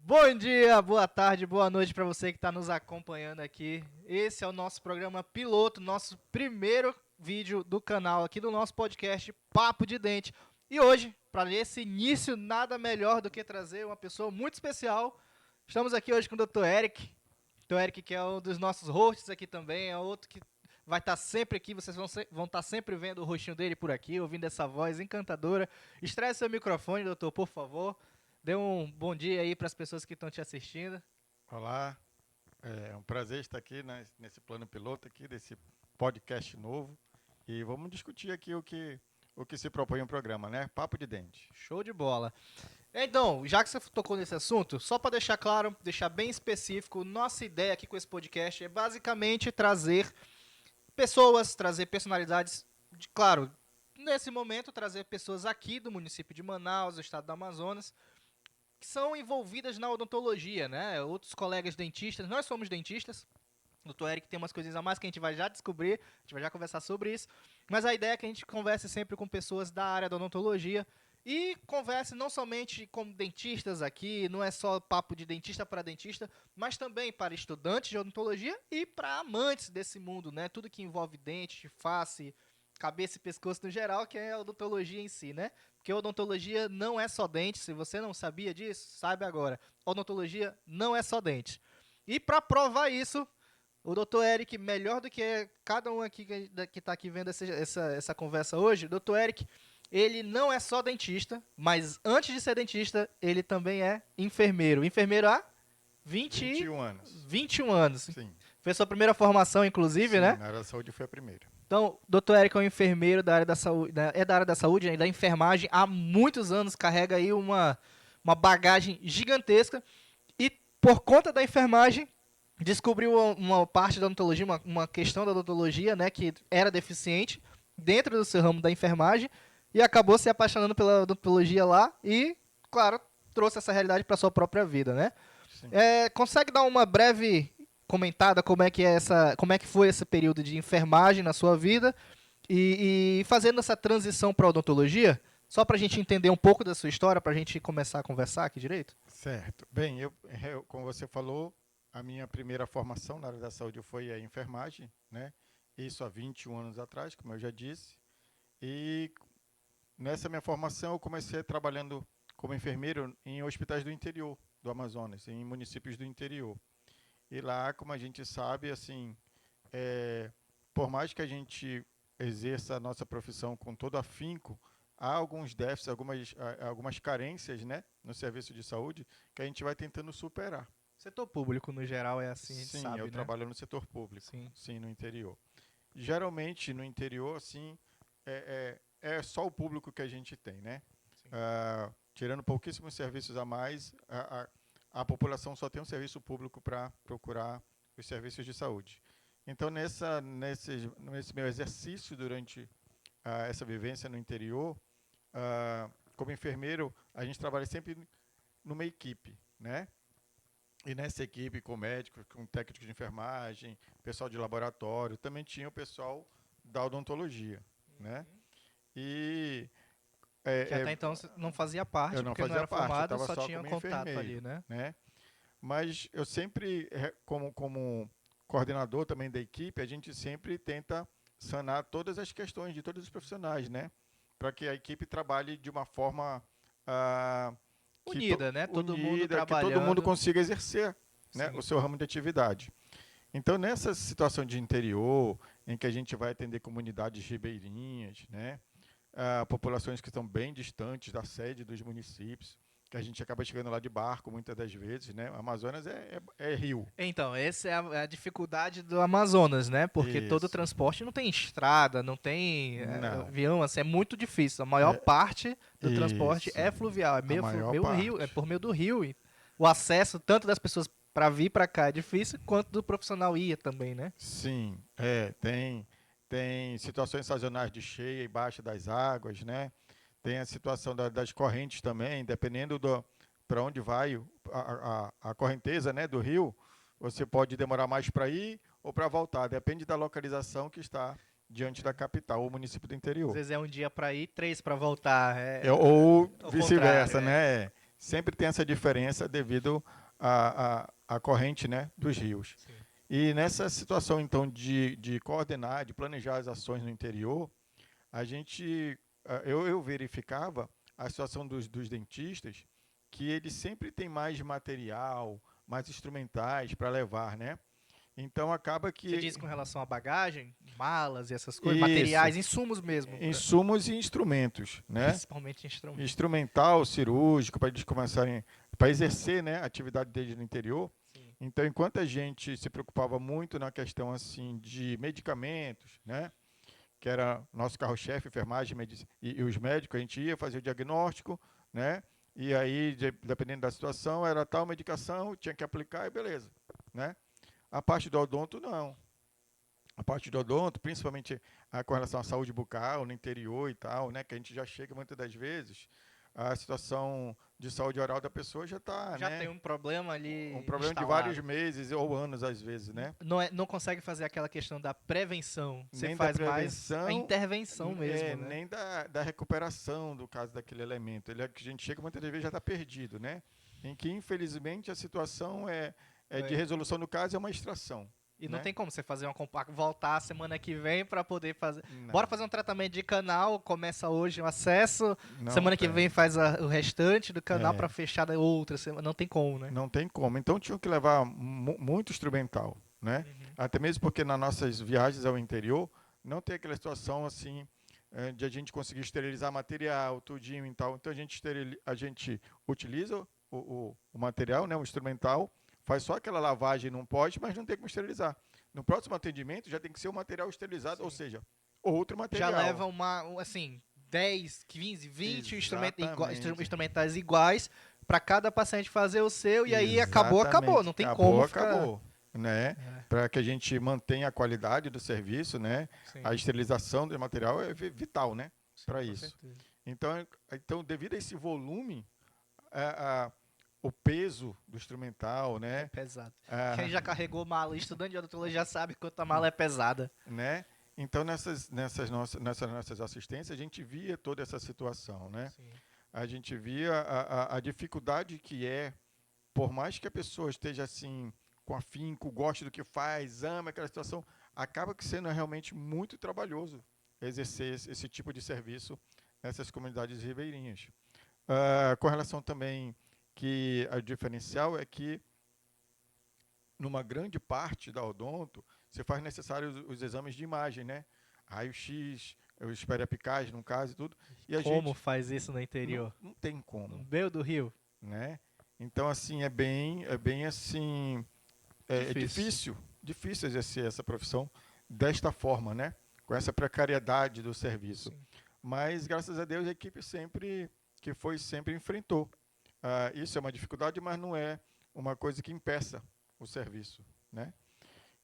Bom dia, boa tarde, boa noite para você que está nos acompanhando aqui. Esse é o nosso programa piloto, nosso primeiro vídeo do canal aqui do nosso podcast Papo de Dente. E hoje, para esse início, nada melhor do que trazer uma pessoa muito especial. Estamos aqui hoje com o Dr. Eric. Dr. Eric, que é um dos nossos hosts aqui também, é outro que vai estar sempre aqui, vocês vão estar sempre vendo o rostinho dele por aqui, ouvindo essa voz encantadora. Estreia seu microfone, doutor, por favor. Dê um bom dia aí para as pessoas que estão te assistindo. Olá, é um prazer estar aqui nesse plano piloto aqui, desse podcast novo. E vamos discutir aqui o que se propõe o programa, né? Papo de Dente. Show de bola. Então, já que você tocou nesse assunto, só para deixar claro, deixar bem específico, nossa ideia aqui com esse podcast é basicamente trazer pessoas, trazer personalidades, claro, nesse momento trazer pessoas aqui do município de Manaus, do estado do Amazonas, que são envolvidas na odontologia, né? Outros colegas dentistas, nós somos dentistas. O Dr. Eric tem umas coisinhas a mais que a gente vai já descobrir, a gente vai já conversar sobre isso. Mas a ideia é que a gente converse sempre com pessoas da área da odontologia e converse não somente com dentistas aqui, não é só papo de dentista para dentista, mas também para estudantes de odontologia e para amantes desse mundo, né? Tudo que envolve dente, face, cabeça e pescoço no geral, que é a odontologia em si, né? Porque odontologia não é só dente. Se você não sabia disso, saiba agora. Odontologia não é só dente. E para provar isso, o Dr. Eric, melhor do que cada um aqui que está aqui vendo essa conversa hoje, o Dr. Eric, ele não é só dentista, mas antes de ser dentista, ele também é enfermeiro. Enfermeiro há 21 anos. 21 anos. Sim. Foi sua primeira formação, inclusive, Sim, né? na área da saúde foi a primeira. Então, o Dr. Eric é um enfermeiro da área da saúde, é da área da saúde, né, e da enfermagem há muitos anos, carrega aí uma bagagem gigantesca e por conta da enfermagem descobriu uma parte da odontologia, uma questão da odontologia, né, que era deficiente dentro do seu ramo da enfermagem e acabou se apaixonando pela odontologia lá e, claro, trouxe essa realidade para sua própria vida, né? Sim. Consegue dar uma breve comentada como é que foi esse período de enfermagem na sua vida e fazendo essa transição para a odontologia, só para a gente entender um pouco da sua história, para a gente começar a conversar aqui direito? Certo. Bem, como você falou, a minha primeira formação na área da saúde foi a enfermagem, né? Isso há 21 anos atrás, como eu já disse. E nessa minha formação eu comecei trabalhando como enfermeiro em hospitais do interior do Amazonas, em municípios do interior. E lá, como a gente sabe, assim, por mais que a gente exerça a nossa profissão com todo afinco, há alguns déficits, algumas carências, né, no serviço de saúde que a gente vai tentando superar. Setor público, no geral, é assim, a gente Sim, sabe, eu né? trabalho no setor público, Sim. sim, no interior. Geralmente, no interior, assim, é só o público que a gente tem, né? Tirando pouquíssimos serviços a mais, a população só tem um serviço público para procurar os serviços de saúde. Então, nesse meu exercício durante essa vivência no interior, como enfermeiro, a gente trabalha sempre numa equipe, né? E nessa equipe, com médicos, com técnicos de enfermagem, pessoal de laboratório, também tinha o pessoal da odontologia, né? E Que até então você não fazia parte, eu não porque não fazia era parte, eu formado, estava só só tinha como contato enfermeiro, ali, né? né? Mas eu sempre, como coordenador também da equipe, a gente sempre tenta sanar todas as questões de todos os profissionais, né? Para que a equipe trabalhe de uma forma Unida, né? Todo mundo unida, que todo mundo trabalhando. consiga exercer, né, Sim. o seu ramo de atividade. Então, nessa situação de interior, em que a gente vai atender comunidades ribeirinhas, né, populações que estão bem distantes da sede dos municípios, que a gente acaba chegando lá de barco muitas das vezes, né? O Amazonas é rio. Então, essa é a dificuldade do Amazonas, né? Porque todo o Isso. transporte não tem estrada, não tem Não. avião, assim, é muito difícil. A maior É, parte do transporte isso. é fluvial, é A maior rio, é parte. por meio do rio. E o acesso tanto das pessoas para vir para cá é difícil, quanto do profissional ir também, né? Sim, tem situações sazonais de cheia e baixa das águas, né? Tem a situação das correntes também, dependendo para onde vai a correnteza, né, do rio, você pode demorar mais para ir ou para voltar, depende da localização que está diante da capital ou município do Às interior. vezes é um dia para ir, 3 para voltar. Ou Ao contrário, vice-versa, né? Sempre tem essa diferença devido a corrente, né, dos rios. Sim. E nessa situação, então, de coordenar, de planejar as ações no interior, eu verificava a situação dos dentistas, que eles sempre têm mais material, mais instrumentais para levar, né? Então acaba Você que diz com relação à bagagem, malas e essas coisas, isso, materiais, insumos mesmo, insumos e instrumentos, né? principalmente instrumentos. Instrumental, cirúrgico, para eles começarem, para exercer, né, a atividade deles no interior. Sim. Então, enquanto a gente se preocupava muito na questão assim de medicamentos, né, que era nosso carro-chefe, enfermagem e os médicos, a gente ia fazer o diagnóstico, né, e aí, dependendo da situação, era tal medicação, tinha que aplicar e beleza, né? A parte do odonto, não. A parte do odonto, principalmente com relação à saúde bucal no interior e tal, né, que a gente já chega muitas das vezes, a situação de saúde oral da pessoa já está, Já tem né, um problema um ali problema de vários instalado. meses ou anos às vezes, né? Não consegue fazer aquela questão da prevenção. Você Nem da faz mais a prevenção, intervenção mesmo, né? nem da recuperação do caso daquele elemento. Ele é que a gente chega muitas das vezes já está perdido, né? Em que infelizmente a situação é de É. resolução do caso é uma extração, E não né? tem como você fazer uma voltar semana que vem pra poder fazer. Bora Não, fazer um tratamento de canal, começa hoje o acesso, não semana que vem tem. faz o restante do canal pra É, fechar da outra semana. Não tem como, né? não tem como. Então tinham que levar muito instrumental, né? Uhum. Até mesmo porque nas nossas viagens ao interior não tem aquela situação assim de a gente conseguir esterilizar material, tudinho e tal. Então a gente utiliza o material, né, o instrumental, faz só aquela lavagem num pote, mas não tem como esterilizar. No próximo atendimento já tem que ser o material esterilizado, ou Sim. seja, outro Já leva material. assim, 10, 15, 20 Exatamente. instrumentais iguais pra cada paciente fazer o seu e aí acabou. Exatamente. Não tem Acabou, como ficar. acabou, né? É, Para que a gente mantenha a qualidade do serviço, né? A sim, esterilização do material é vital, né? sim, Para com isso. certeza. Então, devido a esse volume, o peso do instrumental, É né? pesado. Quem A- já carregou mala, estudante de odontologia já sabe quanto a mala é pesada. né? Então, nessas nossas assistências, a gente via toda essa situação, né? Sim. A gente via a dificuldade que é, por mais que a pessoa esteja assim, com afinco, goste do que faz, ama aquela situação, acaba que sendo realmente muito trabalhoso exercer esse tipo de serviço nessas comunidades ribeirinhas. Com relação também que o diferencial é que, numa grande parte da odonto, você faz necessários os exames de imagem, né? Raio-X, eu espero apicagem, no caso e tudo, e a Como gente faz isso no interior? não tem No como, meio do rio? né? Então, assim, é bem assim, é Difícil. difícil exercer essa profissão desta forma, né? Com essa precariedade do serviço. Sim. Mas, graças a Deus, a equipe sempre enfrentou. Isso é uma dificuldade, mas não é uma coisa que impeça o serviço, né?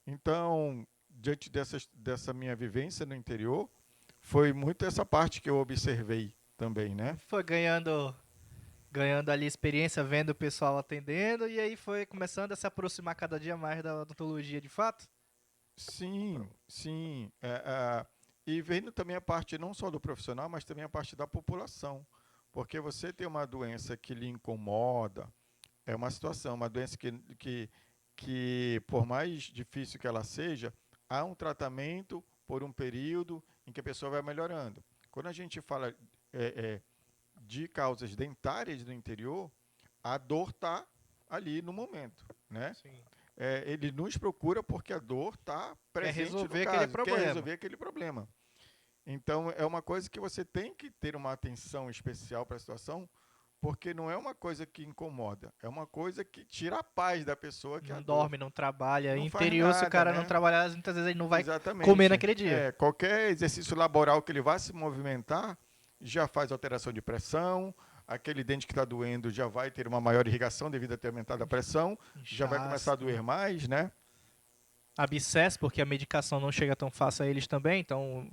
Então, diante dessa minha vivência no interior, foi muito essa parte que eu observei também, né? Foi ganhando ali experiência, vendo o pessoal atendendo, e aí foi começando a se aproximar cada dia mais da odontologia de fato? Sim, sim. E vendo também a parte não só do profissional, mas também a parte da população. Porque você tem uma doença que lhe incomoda, é uma situação, uma doença que, por mais difícil que ela seja, há um tratamento por um período em que a pessoa vai melhorando. Quando a gente fala de causas dentárias no interior, a dor está ali no momento, né? Sim. Ele nos procura porque a dor está Quer presente no resolver aquele caso, quer problema. resolver aquele problema. Então, é uma coisa que você tem que ter uma atenção especial para a situação, porque não é uma coisa que incomoda, é uma coisa que tira a paz da pessoa, que é a Não dor. dorme, não trabalha. Não faz Interior, se o nada, cara não né? trabalhar, muitas vezes ele não vai comer Exatamente. naquele dia. Qualquer exercício laboral que ele vá se movimentar, já faz alteração de pressão, aquele dente que está doendo já vai ter uma maior irrigação devido a ter aumentado a pressão, já vai começar a Inchaço, doer mais, né? abscesso, porque a medicação não chega tão fácil a eles também, então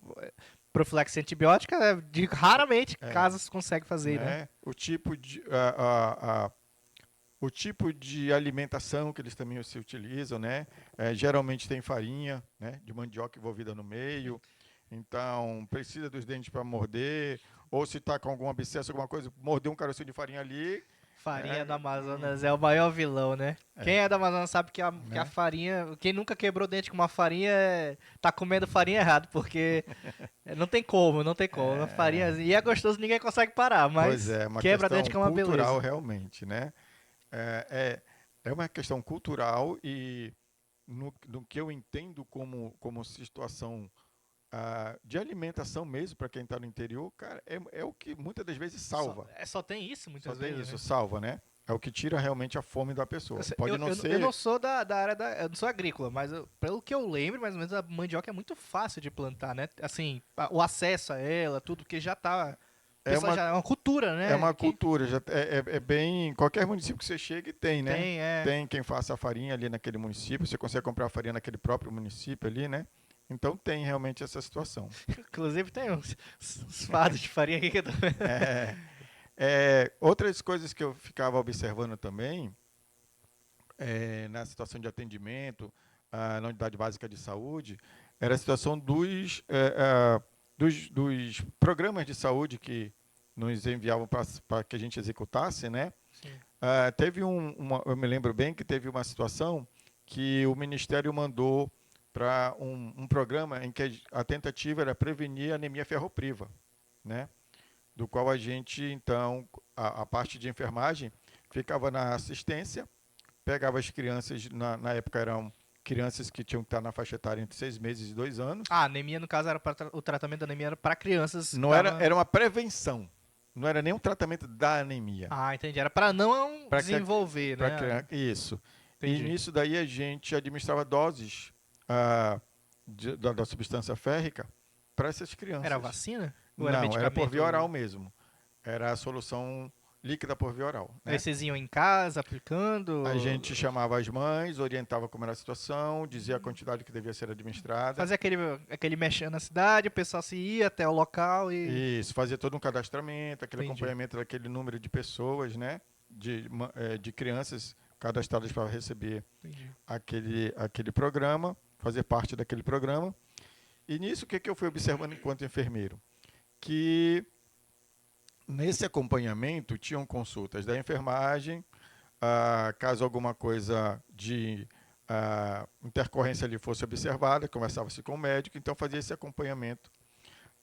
profilaxia antibiótica, raramente É, casos consegue fazer, né? né? O tipo de alimentação que eles também se utilizam, né? Geralmente tem farinha, né? De mandioca envolvida no meio. Então, precisa dos dentes para morder. Ou se está com algum abscesso, alguma coisa, morder um carocinho de farinha ali, Farinha do Amazonas é o maior vilão, né? Quem é do Amazonas sabe que a farinha... Quem nunca quebrou dente com uma farinha tá comendo farinha errado, porque não tem como, não tem como. Uma farinha, e é gostoso, ninguém consegue parar, Pois mas é, uma quebra questão dente que é uma cultural beleza. realmente, né? É uma questão cultural e no que eu entendo como situação de alimentação mesmo para quem está no interior, cara, é o que muitas das vezes salva. Só tem isso Só muitas tem vezes, isso, né? salva, né? É o que tira realmente a fome da pessoa. Pode não Eu não ser. sou da área eu não sou agrícola, mas pelo que eu lembro, mais ou menos, a mandioca é muito fácil de plantar, né? Assim, o acesso a ela, tudo, que já tá... O É pessoal uma, já é uma cultura, é né? uma Que cultura, é bem. Qualquer município que você chegue tem, né? tem, Tem quem faça a farinha ali naquele município, você consegue comprar a farinha naquele próprio município ali, né? Então tem realmente essa situação. Inclusive tem uns fardos de farinha aqui que eu tô... É, outras coisas que eu ficava observando também, na situação de atendimento, na unidade básica de saúde, era a situação dos programas de saúde que nos enviavam para que a gente executasse, né? Sim. Teve eu me lembro bem que teve uma situação que o Ministério mandou para um programa em que a tentativa era prevenir a anemia ferropriva, né? Do qual a gente, então, a parte de enfermagem ficava na assistência, pegava as crianças, na época eram crianças que tinham que estar na faixa etária entre 6 meses e 2 anos. Ah, anemia, no caso, era o tratamento da anemia era para crianças que Não era, tava... era uma prevenção, não era nem um tratamento da anemia. Ah, entendi. Era para não Para que desenvolver, para né? isso. E Entendi. nisso daí a gente administrava doses ah, da substância férrica para essas Era crianças. vacina? Ou era Não, era por via oral medicamento? mesmo. Era a solução líquida por via oral, Aí né? vocês iam em casa A gente aplicando? chamava as mães, orientava como era a situação, dizia a quantidade que devia ser administrada. Fazia aquele mexendo na cidade, o pessoal se ia até o local e... Isso, fazia todo um cadastramento, aquele Entendi. acompanhamento daquele número de pessoas, né? De crianças cadastradas para receber Entendi. aquele programa, fazer parte daquele programa. E nisso, o que eu fui observando enquanto enfermeiro? Que nesse acompanhamento tinham consultas da enfermagem, caso alguma coisa de intercorrência ali fosse observada, conversava-se com o médico, então fazia esse acompanhamento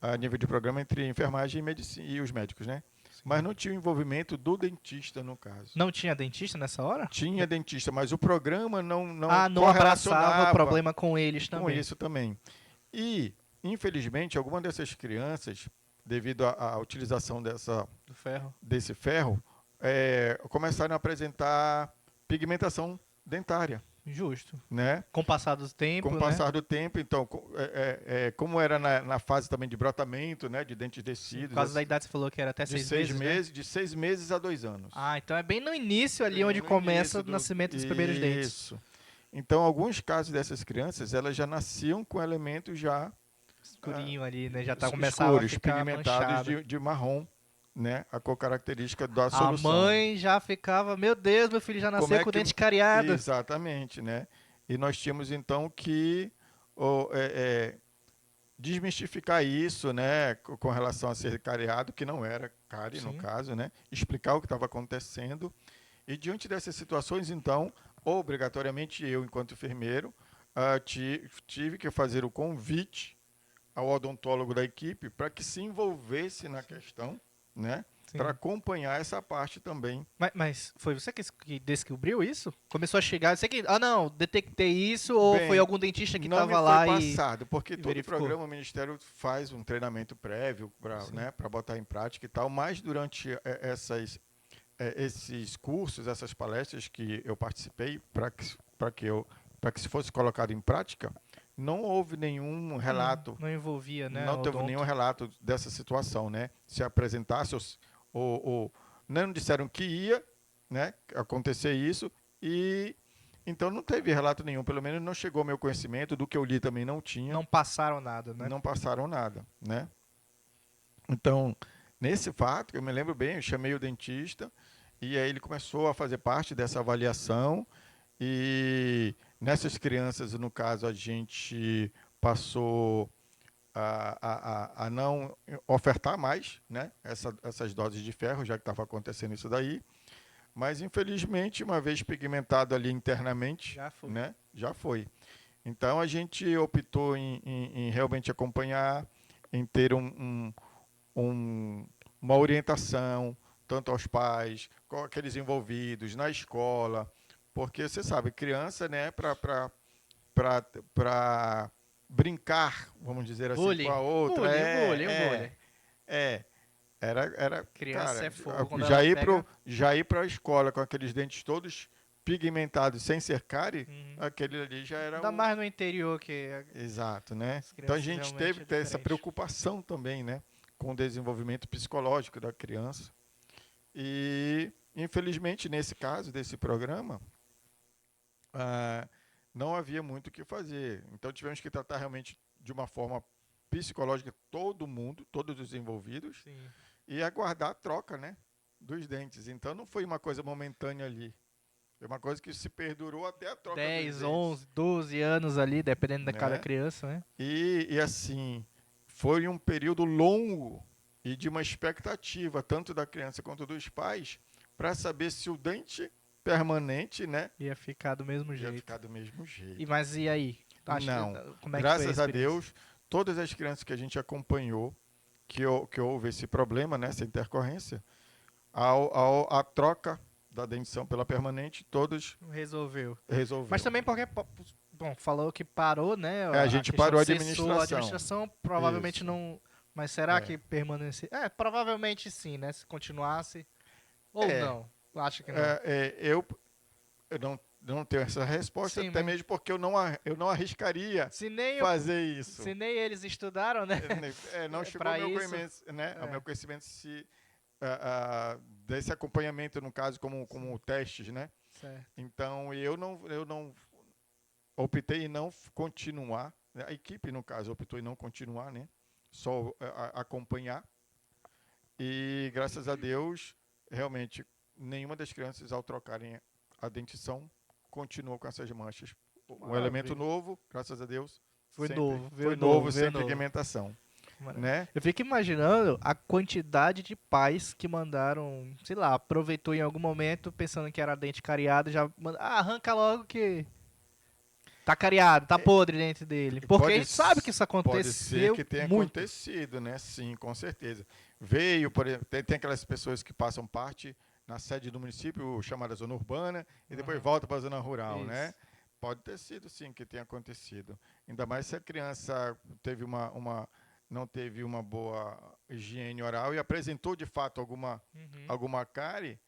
a nível de programa entre enfermagem e, e os médicos, né? Mas Sim. não tinha o envolvimento do dentista no caso. Não tinha dentista nessa hora? Tinha dentista, mas o programa não Ah, não abraçava o correlacionava problema com eles com também. isso também. E, infelizmente, algumas dessas crianças, devido à utilização Do ferro. desse ferro, começaram a apresentar pigmentação dentária, Justo. né? Com o passar do Com tempo, o né? passar do tempo, então, como era na fase também de brotamento, né, de dentes Sim. Por descidos, causa da idade você falou que era até de 6 meses, né? de 6 meses a 2 anos. Ah, então é bem no início ali Bem onde no começa início o nascimento dos primeiros dentes. Isso. Então, alguns casos dessas crianças, elas já nasciam com elementos já Escurinho ali, né? Já começava a escuros, ficar pigmentados manchado. de marrom, né? A cor característica da A solução. mãe já ficava, meu Deus, meu filho já Como nasceu é com o que... dente cariado. Exatamente, né? E nós tínhamos, então, que desmistificar isso, né? Com relação a ser cariado, que não era cárie, no Sim. caso, né? Explicar o que estava acontecendo. E diante dessas situações, então, obrigatoriamente eu, enquanto enfermeiro, tive que fazer o convite ao odontólogo da equipe para que se envolvesse na questão, né? Para Sim. acompanhar essa parte também. Mas foi você que descobriu isso? Começou a chegar, você que, não, detectei isso, ou foi Bem, algum dentista que não me estava foi lá passado, porque e todo verificou? programa o Ministério faz um treinamento prévio para, Sim. né, para botar em prática e tal, mas durante esses cursos, essas palestras que eu participei para que se fosse colocado em prática, não houve nenhum relato, Não envolvia, né, não o teve nenhum odonto. relato dessa situação, né? Se apresentasse ou não disseram que ia, né, acontecer isso e então não teve relato nenhum, pelo menos não chegou ao meu conhecimento, do que eu li também não tinha, Não passaram nada, né? não passaram nada, né? Então, nesse fato, eu me lembro bem, eu chamei o dentista e aí ele começou a fazer parte dessa avaliação e nessas crianças, no caso, a gente passou a não ofertar mais, né, essas doses de ferro, já que estava acontecendo isso daí. Mas, infelizmente, uma vez pigmentado ali internamente, Já foi. né, já foi. Então, a gente optou em realmente acompanhar, em ter um- uma orientação, tanto aos pais, com aqueles envolvidos, na escola, porque você sabe, criança, né, para brincar, vamos dizer assim, com a Bullying. outra, O bullying. é, era, Criança é cara, fogo quando ela já pega. já ir para a escola com aqueles dentes todos pigmentados, sem ser cárie, Uhum. aquele ali já era Ainda o... mais no interior, que Exato, né? as Então a crianças gente teve realmente que é ter essa diferente. preocupação também, né, com o desenvolvimento psicológico da criança. E, infelizmente, nesse caso desse programa, ah, não havia muito o que fazer. Então tivemos que tratar realmente de uma forma psicológica todo mundo, todos os envolvidos, Sim. e aguardar a troca, né, dos dentes. Então não foi uma coisa momentânea ali. Foi uma coisa que se perdurou até a troca dos 10, dentes, 11, 12 anos ali, dependendo de cada né? criança, né? E assim, foi um período longo e de uma expectativa, tanto da criança quanto dos pais, para saber se o dente permanente, né, Ia ficar do mesmo ia jeito. ficar do mesmo E jeito. mas e aí? Acho que Não. como é que foi a Graças a experiência? Deus, todas as crianças que a gente acompanhou, que houve esse problema, né, essa intercorrência, a troca da dentição pela permanente, todos Resolveu. Mas resolveu. também porque, bom, falou que parou, né? A A gente questão parou a cessou, a administração. administração provavelmente Isso. não. Mas será É. que permanece? É, provavelmente sim, né? Se continuasse. Ou É, não. Acho que não. eu não tenho essa resposta, Sim, até mas mesmo porque eu não arriscaria se nem, fazer isso. se nem eles estudaram, né? Não chegou ao Pra meu isso. conhecimento, né, ao É, meu conhecimento se desse acompanhamento, no caso, como sim, testes, né? certo. Então, eu não optei em não continuar, né? A equipe, no caso, optou em não continuar, né? Só acompanhar. E, graças a Deus, realmente, nenhuma das crianças, ao trocarem a dentição, continuou com essas manchas. Um elemento Maravilha. novo, graças a Deus, Foi sempre novo, foi veio novo, novo, veio sem novo. pigmentação, Maravilha. né? Eu fico imaginando a quantidade de pais que mandaram, sei lá, aproveitou em algum momento pensando que era dente cariado, já arranca logo que tá cariado, tá podre dentro dele. Porque a Pode, gente sabe que isso pode ser aconteceu que tenha muito. acontecido, né? Sim, com certeza. Veio, por exemplo, tem aquelas pessoas que passam parte na sede do município, chamada zona urbana, e depois Aham, volta para a zona rural, né? isso. Pode ter sido, sim, que tenha acontecido. Ainda mais se a criança teve não teve uma boa higiene oral e apresentou, de fato, Uhum. alguma cárie.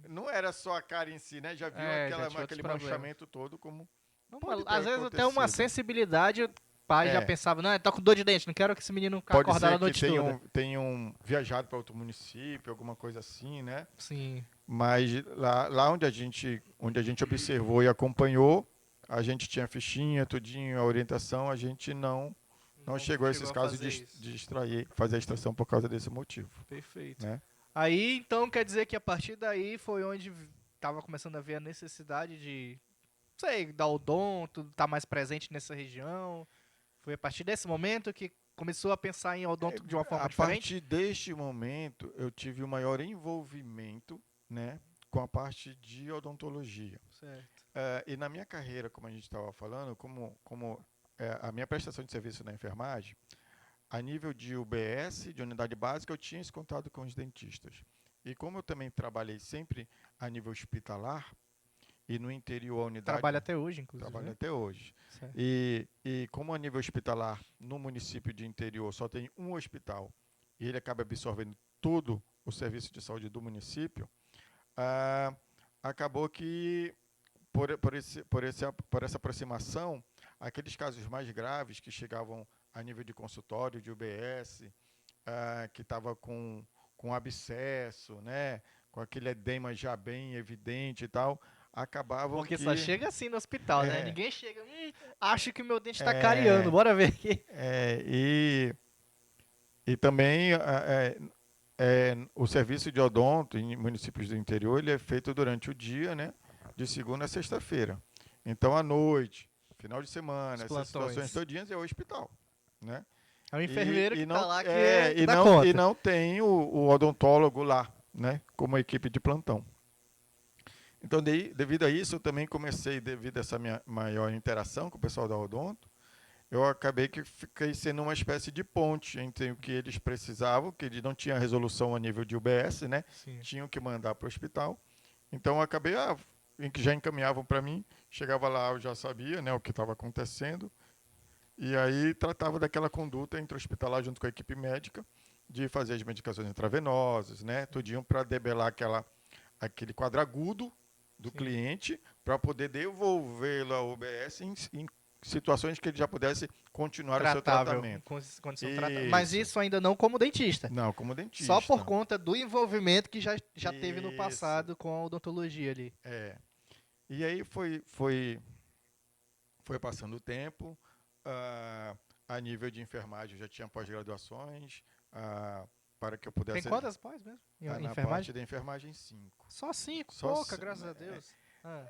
Não era só a cárie em si, né? Já viu É, já tinha outros aquele problemas. manchamento todo, como Não, pode ter às vezes até uma acontecido. sensibilidade, o pai já É, pensava, não, ele tá com dor de dente, não quero que esse menino fique pode acordado a ser que noite toda. tenham viajado para outro município, alguma coisa assim, né? Sim, Mas lá onde a gente observou e acompanhou, a gente tinha fichinha, tudinho, a orientação, a gente não não chegou a chegou esses a casos fazer isso. de extrair, fazer a extração por causa desse motivo, Perfeito. né? Aí, então, quer dizer que a partir daí foi onde tava começando a ver a necessidade de, sei, da odonto, tá mais presente nessa região. Foi a partir desse momento que começou a pensar em odonto de uma forma A diferente? partir deste momento, eu tive o maior envolvimento, né, com a parte de odontologia. Certo. E na minha carreira, como a gente estava falando, a minha prestação de serviço na enfermagem, a nível de UBS, de unidade básica, eu tinha esse contato com os dentistas. E como eu também trabalhei sempre a nível hospitalar, e no interior a Trabalha unidade até hoje, inclusive, trabalha né? até hoje. Certo. E como a nível hospitalar, no município de interior só tem um hospital, e ele acaba absorvendo todo o serviço de saúde do município, ah, acabou que por essa aproximação, aqueles casos mais graves que chegavam a nível de consultório, de UBS, que estava com abscesso, né, com aquele edema já bem evidente e tal, acabavam Porque só que chega assim no hospital, né? é, Ninguém chega, acho que meu dente tá cariando, é, bora ver aqui. é, e também o serviço de odonto em municípios do interior ele é feito durante o dia, né, de segunda a sexta-feira. Então, à noite, final de Os semana, essas situações plantões. todinhas é o hospital, né? É o enfermeiro que tá Não lá que dá e conta. não tem o odontólogo lá, né, como equipe de plantão. Então, devido a isso, eu também comecei, devido a essa minha maior interação com o pessoal da Odonto, eu acabei que fiquei sendo uma espécie de ponte entre o que eles precisavam, que eles não tinham resolução a nível de UBS, né? Sim. Tinham que mandar para o hospital. Então, eu acabei, que já encaminhavam para mim, chegava lá, eu já sabia, né, o que estava acontecendo, e aí tratava daquela conduta intra-hospitalar junto com a equipe médica, de fazer as medicações intravenosas, né, tudinho para debelar aquele quadro agudo do Sim. cliente, para poder devolvê-lo ao UBS em situações que ele já pudesse continuar o seu Tratável, tratamento. condição tratável. Mas Isso. isso ainda não como dentista. Não, como Só por dentista. conta do envolvimento que já teve no Isso. passado com a odontologia ali. É. E aí foi passando o tempo, a nível de enfermagem eu já tinha pós-graduações, para que eu Tem pudesse, quantas pós mesmo? Em na enfermagem? parte da enfermagem, 5. Só 5, Só, pouca, ci- graças a Deus. Ah,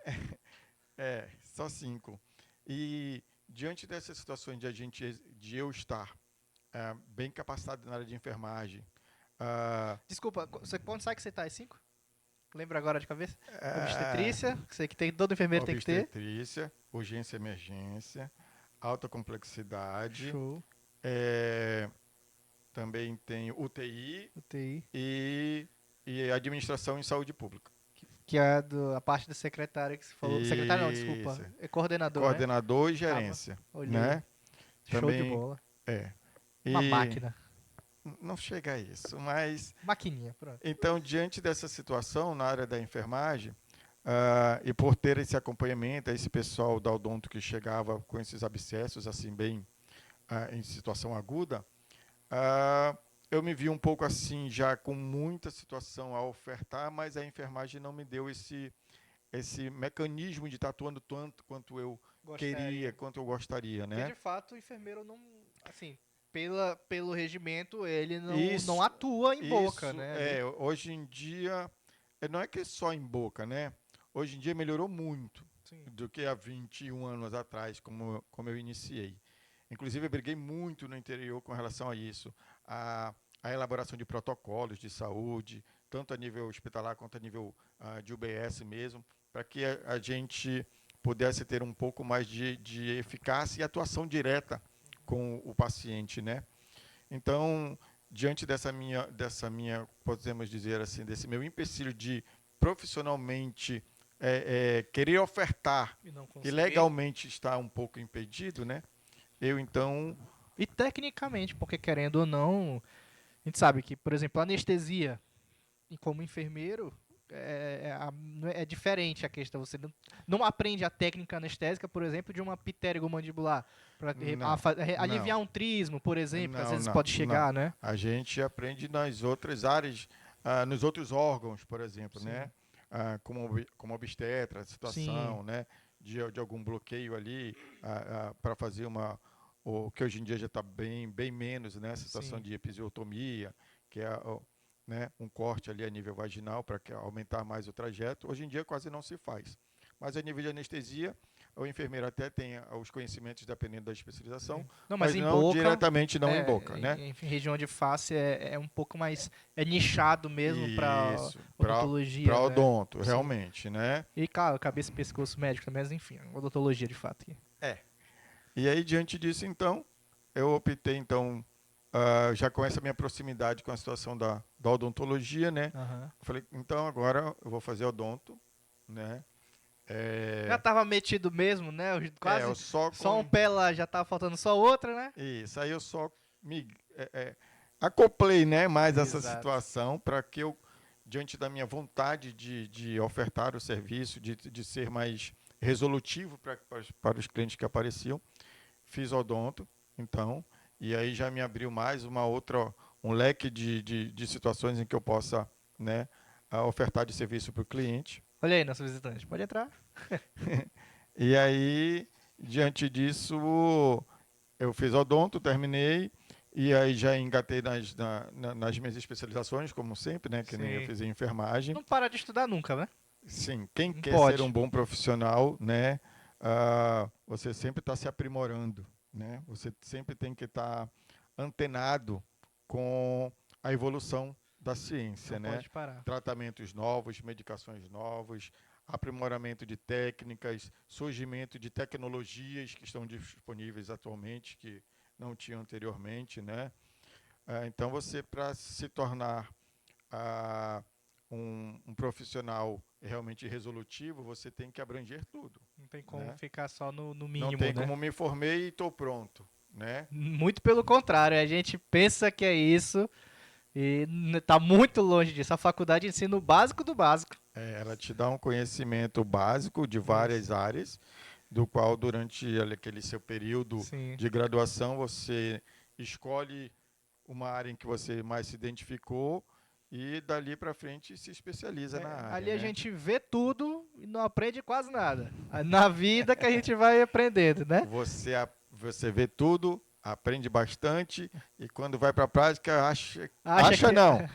só 5. E diante dessas situações de eu estar bem capacitado na área de enfermagem, ah, desculpa, quando sai que você tá? É 5? Lembra agora de cabeça? ah, Obstetrícia, que sei que tem, todo enfermeiro tem que ter. obstetrícia, urgência e emergência, alta complexidade, Show. eh, também tem UTI UTI. e, e administração em saúde pública. Que é a parte do secretário que você falou. Secretário não, desculpa. Isso. É coordenador, né? Coordenador e Tava. gerência, Olhei. né? Show de Também bola. é. Uma E máquina. não chega a isso, mas Maquininha, pronto. então diante dessa situação na área da enfermagem, e por ter esse acompanhamento, esse pessoal da odonto que chegava com esses abscessos assim bem em situação aguda, eu me vi um pouco assim já com muita situação a ofertar, mas a enfermagem não me deu esse mecanismo de estar atuando tanto quanto eu queria, Gostaria. quanto eu gostaria, Porque né? de fato o enfermeiro não. Assim, pelo regimento, ele não Isso, atua em boca, isso né? Ali. hoje em dia, não é que é só em boca, né? Hoje em dia melhorou muito Sim. do que há 21 anos atrás, como eu iniciei. Inclusive, eu briguei muito no interior com relação a isso. A elaboração de protocolos de saúde, tanto a nível hospitalar quanto a nível de UBS mesmo, para que a gente pudesse ter um pouco mais de eficácia e atuação direta com o paciente, né? Então, diante dessa minha, podemos dizer assim, desse meu empecilho de profissionalmente querer ofertar E não e conseguir. legalmente estar um pouco impedido, né? Eu então, E tecnicamente, porque querendo ou não, a gente sabe que, por exemplo, anestesia, e como enfermeiro, é diferente a questão. Você não aprende a técnica anestésica, por exemplo, de uma pterygomandibular. Para não, aliviar não, um trismo, por exemplo, que às não, vezes não, pode não. chegar, né? A gente aprende nas outras áreas, nos outros órgãos, por exemplo, Sim. né? Como obstetra, Sim, situação, né? De algum bloqueio ali para fazer o que hoje em dia já está bem menos, né? Situação sim. de episiotomia, que é né, um corte ali a nível vaginal para aumentar mais o trajeto. Hoje em dia quase não se faz. Mas a nível de anestesia, o enfermeiro até tem os conhecimentos dependendo da especialização, Sim. Não, mas mas em não boca, diretamente não em boca, né? em região de face é um pouco mais nichado mesmo para Isso, para odontologia, né? odonto, Sim. realmente, né? E claro, cabeça e pescoço médico também, mas enfim, odontologia de fato. É. E aí, diante disso, então, eu optei, então, já com essa minha proximidade com a situação da odontologia, né? Aham. Eu falei, então agora eu vou fazer odonto, né? Já É, tava metido mesmo, né? eu Quase só só um com pé lá, já tava faltando só outra, né? isso, aí eu só me acoplei, né, mais essa Exato. situação para que eu, diante da minha vontade de ofertar o serviço, de ser mais resolutivo para os clientes que apareciam, fiz odonto, então, e aí já me abriu mais um leque de situações em que eu possa, né, ofertar de serviço para o cliente. Olha aí, nosso visitante. Pode entrar. E aí, diante disso, eu fiz odonto, terminei, e aí já engatei nas minhas especializações, como sempre, né, que nem eu Sim. fiz em enfermagem. Não para de estudar nunca, né? Sim, quem Não quer ser um pode. bom profissional, né, você sempre está se aprimorando, né? Você sempre tem que estar antenado com a evolução da ciência, Não né? pode parar. Tratamentos novos, medicações novos, aprimoramento de técnicas, surgimento de tecnologias que estão disponíveis atualmente, que não tinham anteriormente, né? Então, você, para se tornar um profissional realmente resolutivo, você tem que abranger tudo. Não tem como Né? ficar só no Não mínimo, tem né? como me formei e estou pronto. Né? Muito pelo contrário, a gente pensa que é isso e tá muito longe disso. A faculdade ensina o básico do básico. Ela te dá um conhecimento básico de Isso. várias áreas, do qual durante aquele seu período Sim. de graduação você escolhe uma área em que você mais se identificou e dali para frente se especializa na área. Ali a né? gente vê tudo e não aprende quase nada. Na vida que a gente vai aprendendo, né? Você vê tudo, aprende bastante e quando vai para a prática Acha que não.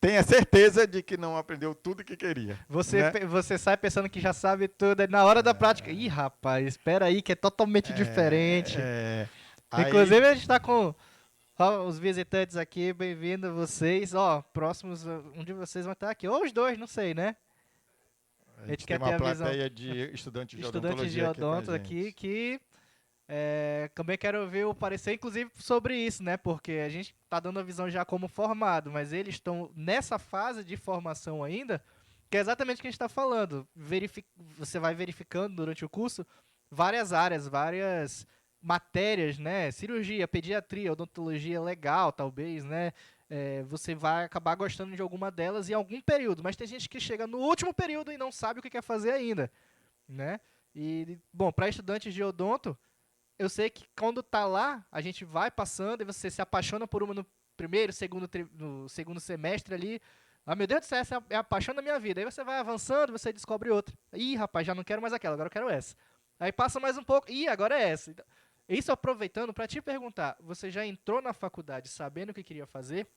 Tenha certeza de que não aprendeu tudo que queria. você, né? você sai pensando que já sabe tudo, aí na hora da prática, ih, rapaz, espera aí que é totalmente diferente. Aí, Inclusive a gente tá com os visitantes aqui, bem-vindo vocês. Ó, próximos, um de vocês vai estar aqui, ou os dois, não sei, né? a A gente gente quer tem ter uma a visão. plateia de estudantes de Estudantes de odontologia aqui com a odonto aqui gente. que também quero ouvir o parecer, inclusive, sobre isso, né? Porque a gente tá dando a visão já como formado, mas eles estão nessa fase de formação ainda, que é exatamente o que a gente está falando. Você vai verificando durante o curso várias áreas, várias matérias, né? Cirurgia, pediatria, odontologia legal, talvez, né? Você vai acabar gostando de alguma delas em algum período, mas tem gente que chega no último período e não sabe o que quer fazer ainda, né? E, bom, para estudantes de odonto, eu sei que quando tá lá, a gente vai passando e você se apaixona por uma no primeiro, no segundo semestre ali. Ah, meu Deus do céu, essa é a paixão da minha vida. Aí você vai avançando, você descobre outra. Ih, rapaz, já não quero mais aquela, agora eu quero essa. Aí passa mais um pouco, ih, agora é essa. Então, isso aproveitando para te perguntar, você já entrou na faculdade sabendo o que queria fazer?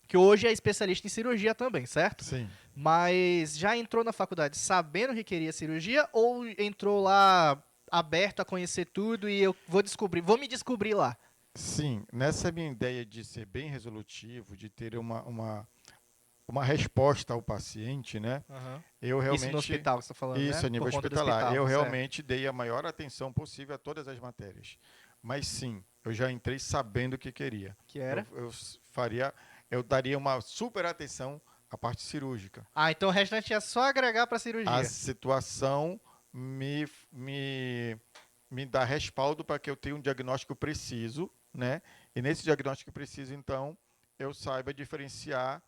Que hoje é especialista em cirurgia também, certo? Sim. Mas já entrou na faculdade sabendo que queria cirurgia ou entrou lá aberto a conhecer tudo e eu vou me descobrir lá? Sim, nessa minha ideia de ser bem resolutivo, de ter uma resposta ao paciente, né? Uhum. Eu Isso no realmente, hospital que você está falando, isso né? a nível Por conta do hospitalar, hospital, eu certo? realmente dei a maior atenção possível a todas as matérias. Mas sim, eu já entrei sabendo o que queria. Que era? Eu daria uma super atenção à parte cirúrgica. Ah, então o restante é só agregar para A cirurgia. situação me dá respaldo para que eu tenha um diagnóstico preciso, né? E nesse diagnóstico preciso, então, eu saiba diferenciar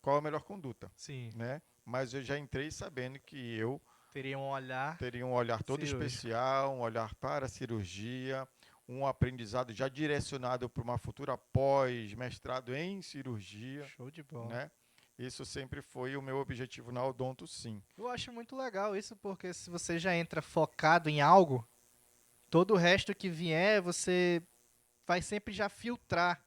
qual a melhor conduta, Sim. né? Mas eu já entrei sabendo que eu Teria um olhar teria um olhar todo cirúrgico. especial, um olhar para a cirurgia, um aprendizado já direcionado para uma futura pós-mestrado em cirurgia, Show de bola. né? Isso sempre foi o meu objetivo na Odonto, sim. Eu acho muito legal isso porque se você já entra focado em algo, todo o resto que vier, você vai sempre já filtrar.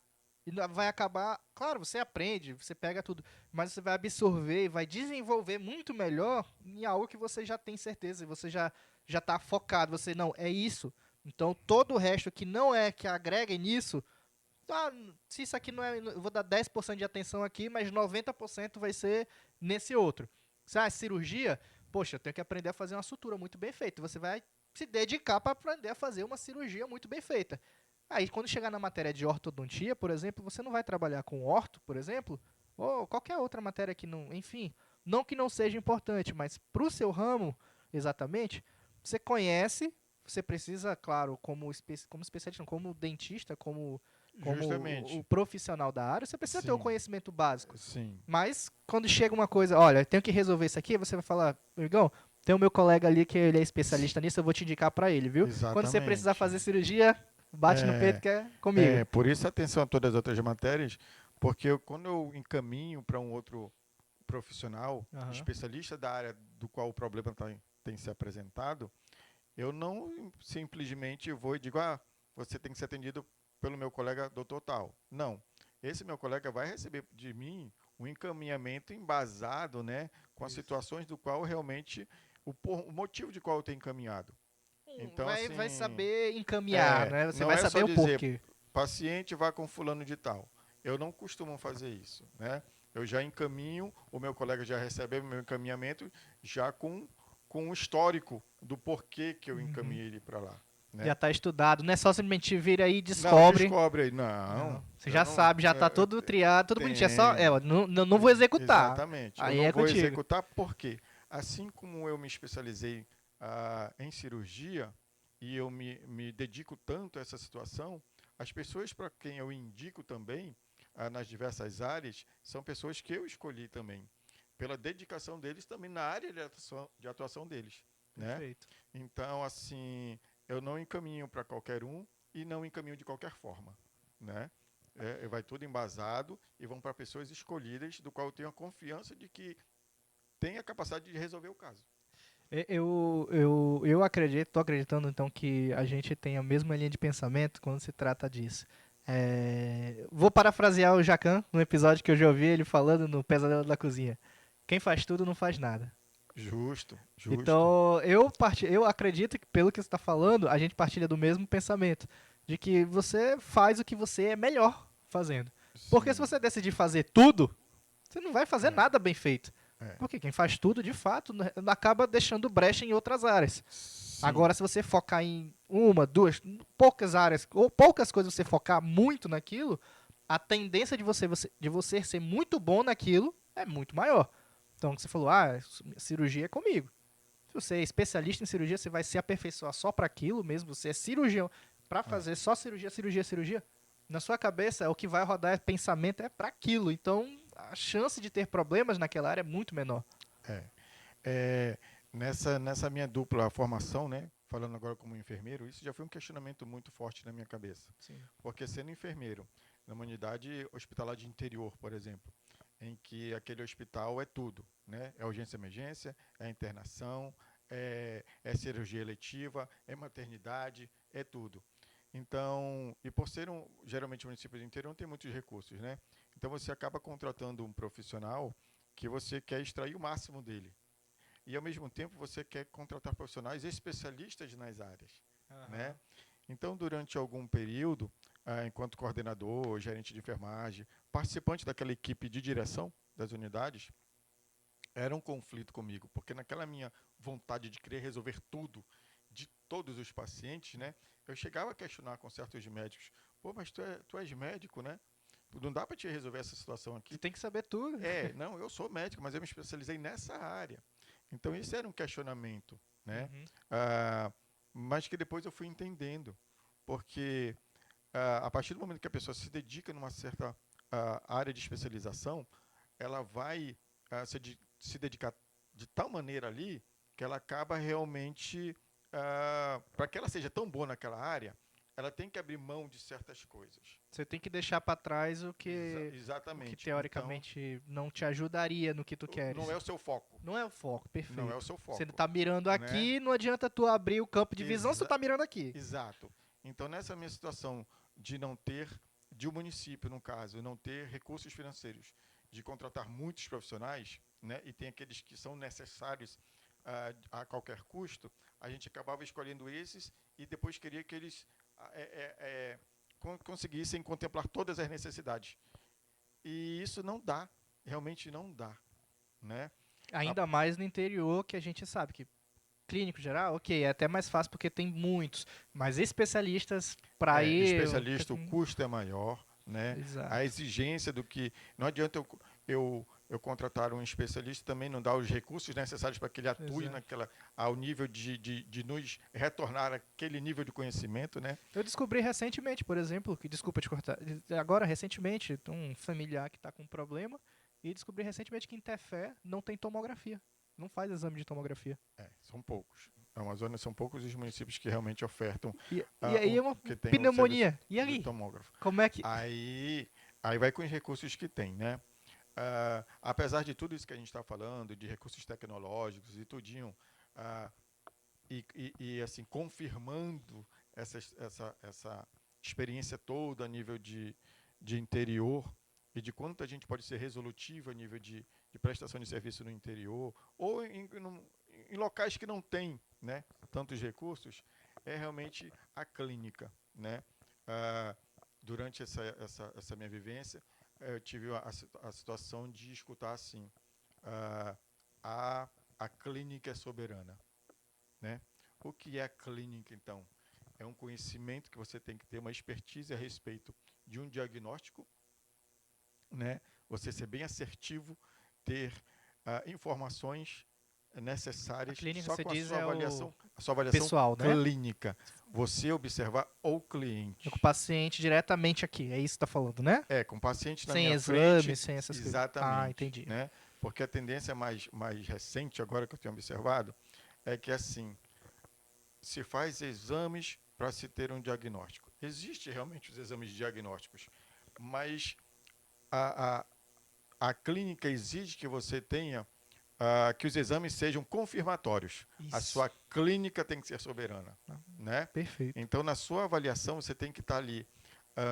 E vai acabar. Claro, você aprende, você pega tudo, mas você vai absorver e vai desenvolver muito melhor em algo que você já tem certeza, e você já está focado. Você, não, é isso. Então, todo o resto que não é que agregue nisso, ah, se isso aqui não é. Eu vou dar 10% de atenção aqui, mas 90% vai ser nesse outro. Se é cirurgia, poxa, eu tenho que aprender a fazer uma sutura muito bem feita. Você vai se dedicar para aprender a fazer uma cirurgia muito bem feita. Aí, quando chegar na matéria de ortodontia, por exemplo, você não vai trabalhar com orto, por exemplo, ou qualquer outra matéria que não, enfim, não que não seja importante, mas para o seu ramo, exatamente, você conhece, você precisa, claro, como especialista, como dentista, como o Justamente. profissional da área, você precisa ter o Sim, conhecimento básico. sim. Mas, quando chega uma coisa, olha, eu tenho que resolver isso aqui, você vai falar, amigão, tem o meu colega ali que ele é especialista nisso, eu vou te indicar para ele, viu? Quando você precisar Exatamente. fazer cirurgia, bate no peito É, que é comigo. por isso a atenção a todas as outras matérias, porque quando eu encaminho para um outro profissional, Aham. especialista da área do qual o problema tem se apresentado, eu não simplesmente vou e digo, você tem que ser atendido pelo meu colega doutor tal. Não. Esse meu colega vai receber de mim um encaminhamento embasado, né, com as Isso. situações do qual realmente, o motivo de qual eu tenho encaminhado. Então, Vai assim, saber encaminhar, né? Você não vai é só saber o dizer, porquê. paciente vá com fulano de tal. Eu não costumo fazer isso, né? eu já encaminho, o meu colega já recebe o meu encaminhamento já com um histórico do porquê que eu Uhum. encaminhei ele para lá, Já né? tá estudado, não é só simplesmente vira aí e Não, descobre. descobre aí. Não, Não, você eu já não. sabe, já tá todo triado, tudo bonitinho. É só, Tenho. ó, não vou executar. Exatamente. Eu Aí não é vou contigo. executar porque, assim como eu me especializei em cirurgia e eu me dedico tanto a essa situação, as pessoas para quem eu indico também, nas diversas áreas, são pessoas que eu escolhi também, pela dedicação deles também na área de atuação deles, né? Perfeito. Então, assim, eu não encaminho para qualquer um e não encaminho de qualquer forma, né? Vai tudo embasado e vão para pessoas escolhidas, do qual eu tenho a confiança de que tem a capacidade de resolver o caso. Eu acredito, tô acreditando então que a gente tem a mesma linha de pensamento quando se trata disso. Vou parafrasear o Jacan no episódio que eu já ouvi ele falando no Pesadelo da Cozinha. Quem faz tudo não faz nada. Justo, justo. Então, eu acredito que, pelo que você está falando, a gente partilha do mesmo pensamento. De que você faz o que você é melhor fazendo. Porque se Sim. você decidir fazer tudo, você não vai fazer É, nada bem feito. é. Porque quem faz tudo, de fato, acaba deixando brecha em outras áreas. Sim. Agora, se você focar em uma, duas, poucas áreas, ou poucas coisas você focar muito naquilo, a tendência de você ser muito bom naquilo é muito maior. Então, você falou, cirurgia é comigo. Se você é especialista em cirurgia, você vai se aperfeiçoar só para aquilo mesmo. Você é cirurgião para É, fazer só cirurgia, cirurgia, cirurgia. Na sua cabeça, o que vai rodar pensamento é para aquilo. Então, a chance de ter problemas naquela área é muito menor. é. É, nessa minha dupla formação, né? Falando agora como enfermeiro, isso já foi um questionamento muito forte na minha cabeça. Sim. Porque sendo enfermeiro, numa unidade hospitalar de interior, por exemplo, em que aquele hospital é tudo, né? É urgência e emergência, é internação, é cirurgia eletiva, é maternidade, é tudo. Então, e por ser geralmente um município de interior não tem muitos recursos, né? Então você acaba contratando um profissional que você quer extrair o máximo dele. E ao mesmo tempo você quer contratar profissionais especialistas nas áreas, né? Aham. Então, durante algum período, enquanto coordenador, gerente de enfermagem, participante daquela equipe de direção das unidades, era um conflito comigo, porque naquela minha vontade de querer resolver tudo de todos os pacientes, né? Eu chegava a questionar com certos médicos: pô, mas tu és médico, né? Não dá para te resolver essa situação Tu aqui. tem que saber tudo. Não, eu sou médico, mas eu me especializei nessa área. Então, esse era um questionamento, né? Uhum. Ah, mas que depois eu fui entendendo, porque a partir do momento que a pessoa se dedica numa certa área de especialização, ela vai se dedicar de tal maneira ali que ela acaba realmente, para que ela seja tão boa naquela área, ela tem que abrir mão de certas coisas. Você tem que deixar para trás o que Exatamente. Então, teoricamente não te ajudaria no que tu não queres. é o seu foco. Não é o foco, Não é o perfeito. seu Você foco, tá mirando né? aqui, não adianta tu abrir o campo de visão se tu Exa tá mirando aqui. Exato. Então, nessa minha situação de não ter, de um município, no caso, não ter recursos financeiros, de contratar muitos profissionais, né, e tem aqueles que são necessários a qualquer custo, a gente acabava escolhendo esses e depois queria que eles conseguissem contemplar todas as necessidades. E isso não dá, realmente não dá, né? A, Ainda mais no interior, que a gente sabe que clínico geral, ok, é até mais fácil porque tem muitos, mas especialistas para ir. especialista, o custo é maior, né? A Exato. exigência do que. Não adianta eu contratar um especialista também não dar os recursos necessários para que ele atue Exato. ao nível de nos retornar aquele nível de conhecimento, né? Eu descobri recentemente, por exemplo, que desculpa te cortar, agora recentemente, um familiar que está com um problema e descobri recentemente que em Tefé não tem tomografia, não faz exame de tomografia. São poucos. É uma zona, são poucos os municípios que realmente ofertam E aí é uma que tem o serviço pneumonia. E do aí? tomógrafo. Como é que. Aí vai com os recursos que tem, né? Apesar de tudo isso que a gente está falando, de recursos tecnológicos e tudinho, ah, assim, confirmando essa experiência toda a nível de interior e de quanto a gente pode ser resolutivo a nível de prestação de serviço no interior ou em locais que não tem, né, tantos recursos, é realmente a clínica, né? Ah, durante essa minha vivência, eu tive a situação de escutar assim, a clínica é soberana, né? O que é a clínica, então? É um conhecimento que você tem que ter, uma expertise a respeito de um diagnóstico, né? Você ser bem assertivo, ter informações A necessárias clínica, só você com a diz, sua é o avaliação, pessoal, né? clínica. Você observar o É com o cliente. paciente diretamente aqui. É isso que tá falando, né? Com o paciente na Sem minha exame, frente, sem essas coisas. Ah, exatamente, entendi. né? Porque a tendência mais recente, agora que eu tenho observado, é que assim, se faz exames para se ter um diagnóstico. Existem realmente os exames diagnósticos, mas a, a, a clínica exige que você tenha que os exames sejam confirmatórios. A Isso. sua clínica tem que ser soberana, Ah, né? perfeito. Então, na sua avaliação, você tem que estar ali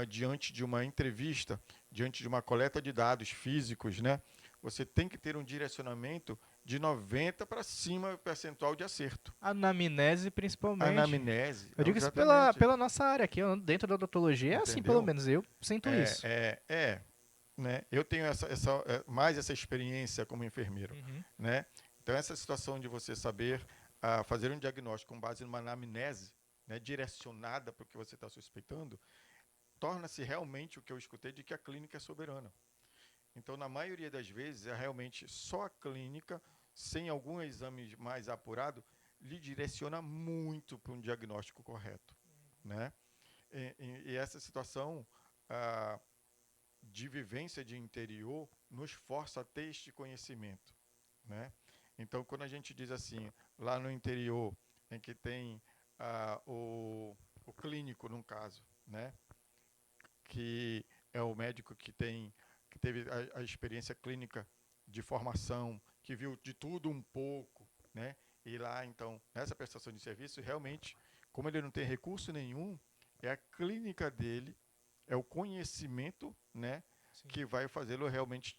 diante de uma entrevista, diante de uma coleta de dados físicos, né? Você tem que ter um direcionamento de 90 para cima percentual de acerto. Anamnese, principalmente. Anamnese, Eu digo isso exatamente. pela nossa área aqui, dentro da odontologia, é assim, pelo Entendeu? menos eu sinto isso. Né? Eu tenho mais essa experiência como enfermeiro, Uhum. né? Então essa situação de você saber fazer um diagnóstico com base numa anamnese, né, direcionada para o que você está suspeitando, torna-se realmente o que eu escutei de que a clínica é soberana. Então, na maioria das vezes, é realmente só a clínica, sem algum exame mais apurado, lhe direciona muito para um diagnóstico correto, né? E essa situação ah, de vivência de interior nos força a ter este conhecimento, né? Então, quando a gente diz assim, lá no interior, em que tem o clínico, num caso, né? Que é o médico que teve a experiência clínica de formação, que viu de tudo um pouco, né? E lá, então, nessa prestação de serviço, realmente, como ele não tem recurso nenhum, é a clínica dele, é o conhecimento, né, Sim. que vai fazê-lo realmente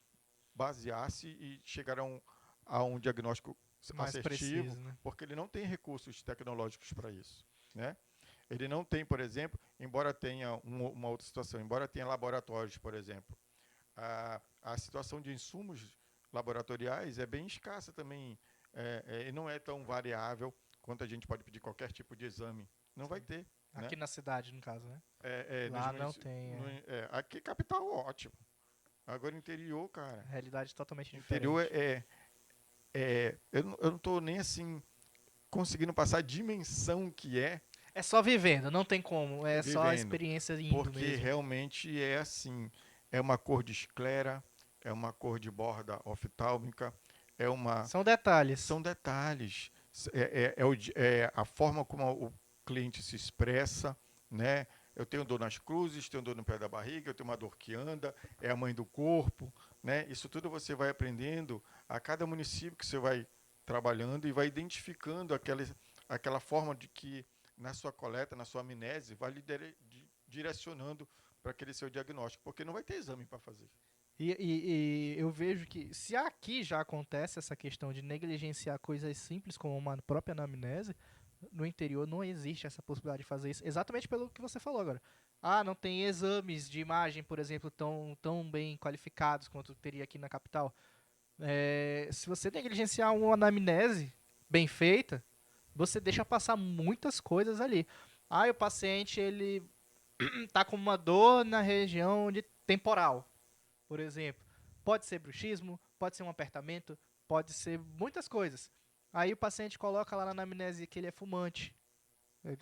basear-se e chegar a um diagnóstico Mais assertivo, preciso, né? porque ele não tem recursos tecnológicos para isso, né? Ele não tem, por exemplo, embora tenha uma outra situação, embora tenha laboratórios, por exemplo, a situação de insumos laboratoriais é bem escassa também, e não é tão variável quanto a gente pode pedir qualquer tipo de exame. Não vai Sim. ter, né? Aqui na cidade, no caso, né? Nos Lá não tem. aqui capital ótimo. Agora interior, cara. Realidade totalmente Interior diferente. eu não estou nem assim conseguindo passar a dimensão que é É só vivendo, não tem como. É só a vivendo. experiência indo Porque mesmo. realmente é assim, é uma cor de esclera, é uma cor de borda oftálmica, é uma, São detalhes. são detalhes, é a forma como o cliente se expressa, né? Eu tenho dor nas cruzes, tenho dor no pé da barriga, eu tenho uma dor que anda, é a mãe do corpo, né? Isso tudo você vai aprendendo a cada município que você vai trabalhando e vai identificando aquela forma de que na sua coleta, na sua amnese, vai lhe direcionando para aquele seu diagnóstico, porque não vai ter exame para fazer. E eu vejo que se aqui já acontece essa questão de negligenciar coisas simples como uma própria anamnese, no interior não existe essa possibilidade de fazer isso, exatamente pelo que você falou agora. Ah, não tem exames de imagem, por exemplo, tão bem qualificados quanto teria aqui na capital. Se você negligenciar uma anamnese bem feita, você deixa passar muitas coisas ali. Ah, o paciente ele tá com uma dor na região de temporal, por exemplo. Pode ser bruxismo, pode ser um apertamento, pode ser muitas coisas. Aí o paciente coloca lá na anamnese que ele é fumante.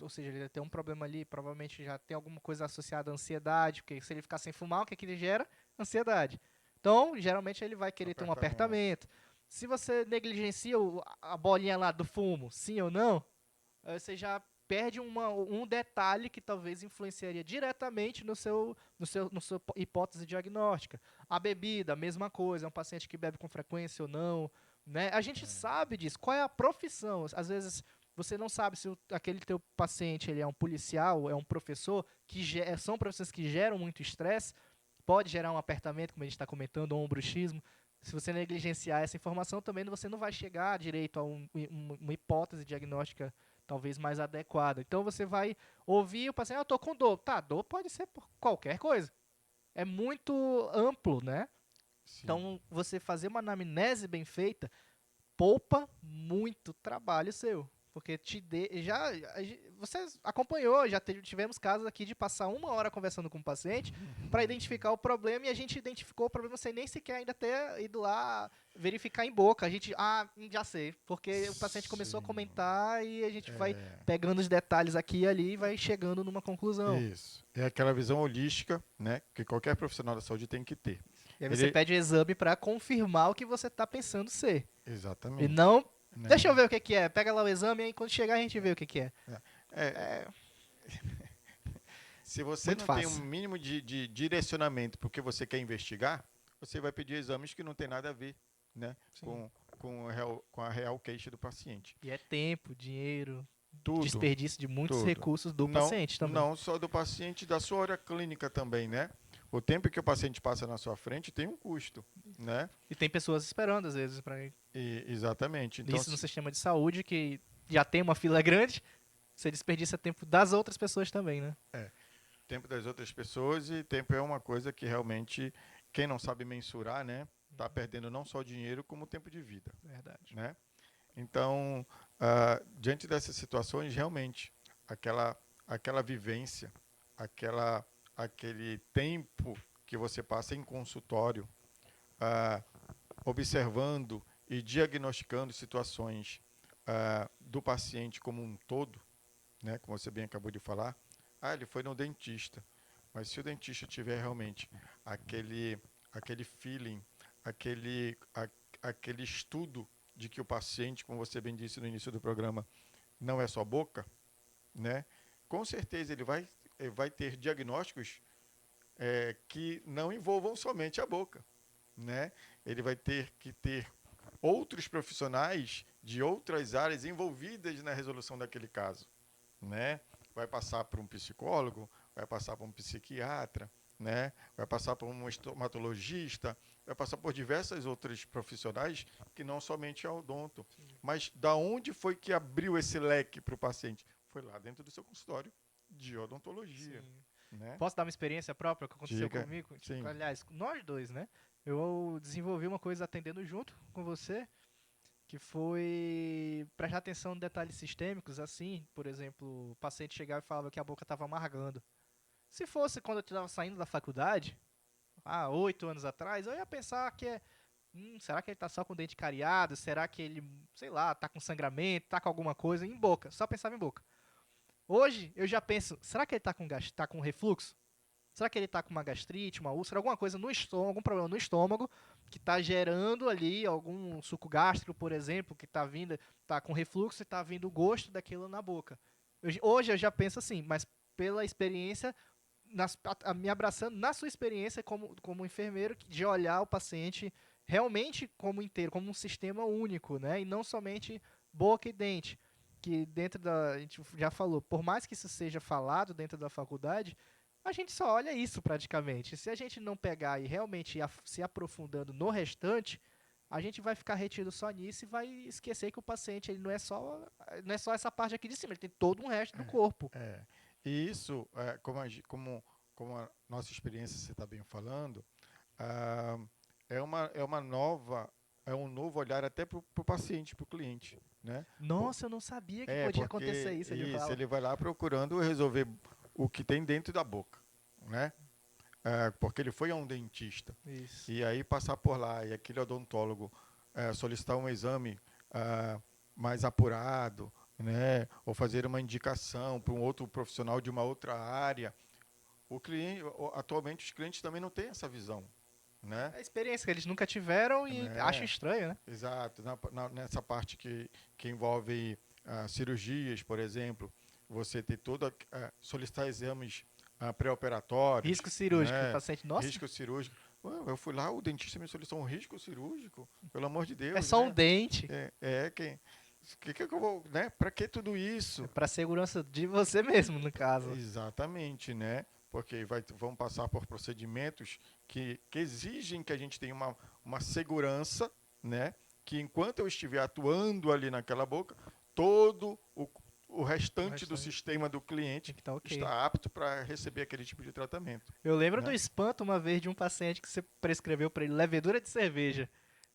Ou seja, ele tem um problema ali, provavelmente já tem alguma coisa associada à ansiedade, porque se ele ficar sem fumar, o que, que ele gera? Ansiedade. Então, geralmente ele vai querer ter um Apertamento. apertamento. Se você negligencia a bolinha lá do fumo, sim ou não, aí você já perde um detalhe que talvez influenciaria diretamente no seu hipótese diagnóstica. A bebida, a mesma coisa, é um paciente que bebe com frequência ou não, né? A gente sabe disso. Qual é a profissão? Às vezes você não sabe se aquele teu paciente ele é um policial, é um professor, são profissões que geram muito estresse, pode gerar um apertamento, como a gente está comentando, ou um bruxismo. Se você negligenciar essa informação, também você não vai chegar direito a uma hipótese diagnóstica talvez mais adequada. Então você vai ouvir o paciente, eu tô com dor. Tá, dor pode ser por qualquer coisa. é muito amplo, né? Sim. Então, você fazer uma anamnese bem feita poupa muito trabalho seu. Porque você acompanhou, tivemos casos aqui de passar 1 hora conversando com o paciente para identificar o problema e a gente identificou o problema sem nem sequer ainda ter ido lá verificar em boca. A gente, já sei, porque o paciente começou a Sim. comentar e a gente vai É, pegando os detalhes aqui e ali e vai chegando numa conclusão. isso. É aquela visão holística, né, que qualquer profissional da saúde tem que ter. E aí você Ele, pede o exame para confirmar o que você está pensando ser. E exatamente, não, né? deixa eu ver o que que é. Pega lá o exame e aí quando chegar a gente vê o que que é. É, É se você muito não tem um fácil. mínimo de direcionamento para o que você quer investigar, você vai pedir exames que não tem nada a ver, né, Sim. com a real queixa do paciente. E é tempo, dinheiro, Tudo, desperdício de muitos tudo. recursos do Não, paciente também. não só do paciente, da sua hora clínica também, né? O tempo que o paciente passa na sua frente tem um custo, né? E tem pessoas esperando, às vezes, para Exatamente. Então, isso no sistema de saúde, que já tem uma fila grande, você desperdiça tempo das outras pessoas também, né? tempo das outras pessoas e tempo é uma coisa que realmente quem não sabe mensurar, né, está perdendo não só dinheiro como tempo de vida, Verdade. né? Então, diante dessas situações, realmente aquela vivência, aquele tempo que você passa em consultório, ah, observando e diagnosticando situações do paciente como um todo, né, como você bem acabou de falar, ele foi no dentista, mas se o dentista tiver realmente aquele, aquele feeling, aquele, a, aquele estudo de que o paciente, como você bem disse no início do programa, não é só boca, né, com certeza ele vai ter diagnósticos que não envolvam somente a boca, né? Ele vai ter que ter outros profissionais de outras áreas envolvidas na resolução daquele caso, né? Vai passar por um psicólogo, vai passar por um psiquiatra, né? Vai passar por um estomatologista, vai passar por diversos outros profissionais que não somente é o odonto. Mas da onde foi que abriu esse leque para o paciente? Foi lá dentro do seu consultório de odontologia, Sim. né? Posso dar uma experiência própria que aconteceu Diga, comigo? Tipo, sim, aliás, nós dois, né? Eu desenvolvi uma coisa atendendo junto com você, que foi prestar atenção em detalhes sistêmicos, assim, por exemplo, o paciente chegava e falava que a boca estava amargando. Se fosse quando eu estava saindo da faculdade, há 8 anos atrás, eu ia pensar que será que ele tá só com o dente cariado? Será que ele, sei lá, tá com sangramento, tá com alguma coisa em boca? Só pensava em boca. Hoje eu já penso, será que ele tá com refluxo? Será que ele tá com uma gastrite, uma úlcera, alguma coisa no estômago, algum problema no estômago que tá gerando ali algum suco gástrico, por exemplo, que tá vindo, tá com refluxo e tá vindo o gosto daquilo na boca. Hoje eu já penso assim, mas pela experiência, me abraçando na sua experiência como enfermeiro, de olhar o paciente realmente como inteiro, como um sistema único, né? E não somente boca e dente. Que a gente já falou, por mais que isso seja falado dentro da faculdade, a gente só olha isso praticamente. Se a gente não pegar e realmente ir se aprofundando no restante, a gente vai ficar retido só nisso e vai esquecer que o paciente ele não é só essa parte aqui de cima, ele tem todo um resto do corpo. é. E isso, como a nossa experiência você está bem falando, ah, é uma nova, é um novo olhar até para o paciente, para o cliente, né? Po- Nossa, eu não sabia que podia acontecer Porque isso, ele isso, fala. ele vai lá procurando resolver o que tem dentro da boca, né? Porque ele foi a um dentista. Isso. E aí passar por lá e aquele odontólogo solicitar um exame mais apurado, né? Ou fazer uma indicação para um outro profissional de uma outra área. Atualmente os clientes também não têm essa visão, né? É a experiência que eles nunca tiveram e acham Né? estranho, né? Exato. Nessa parte que envolve cirurgias, por exemplo, você ter solicitar exames pré-operatórios, Risco cirúrgico. O né? paciente, nossa, Risco cirúrgico. Ué, eu fui lá, o dentista me solicitou um risco cirúrgico, pelo amor de é Deus, só um né? dente. Quem, que eu vou, né? Para que tudo É isso? para segurança de você mesmo, no caso. Exatamente, né? Porque vão passar por procedimentos que exigem que a gente tenha uma segurança, né? Que enquanto eu estiver atuando ali naquela boca, todo o restante do sistema do cliente tem que tá ok. está apto para receber aquele tipo de tratamento. Eu lembro né? do espanto uma vez de um paciente que você prescreveu pra ele levedura de cerveja.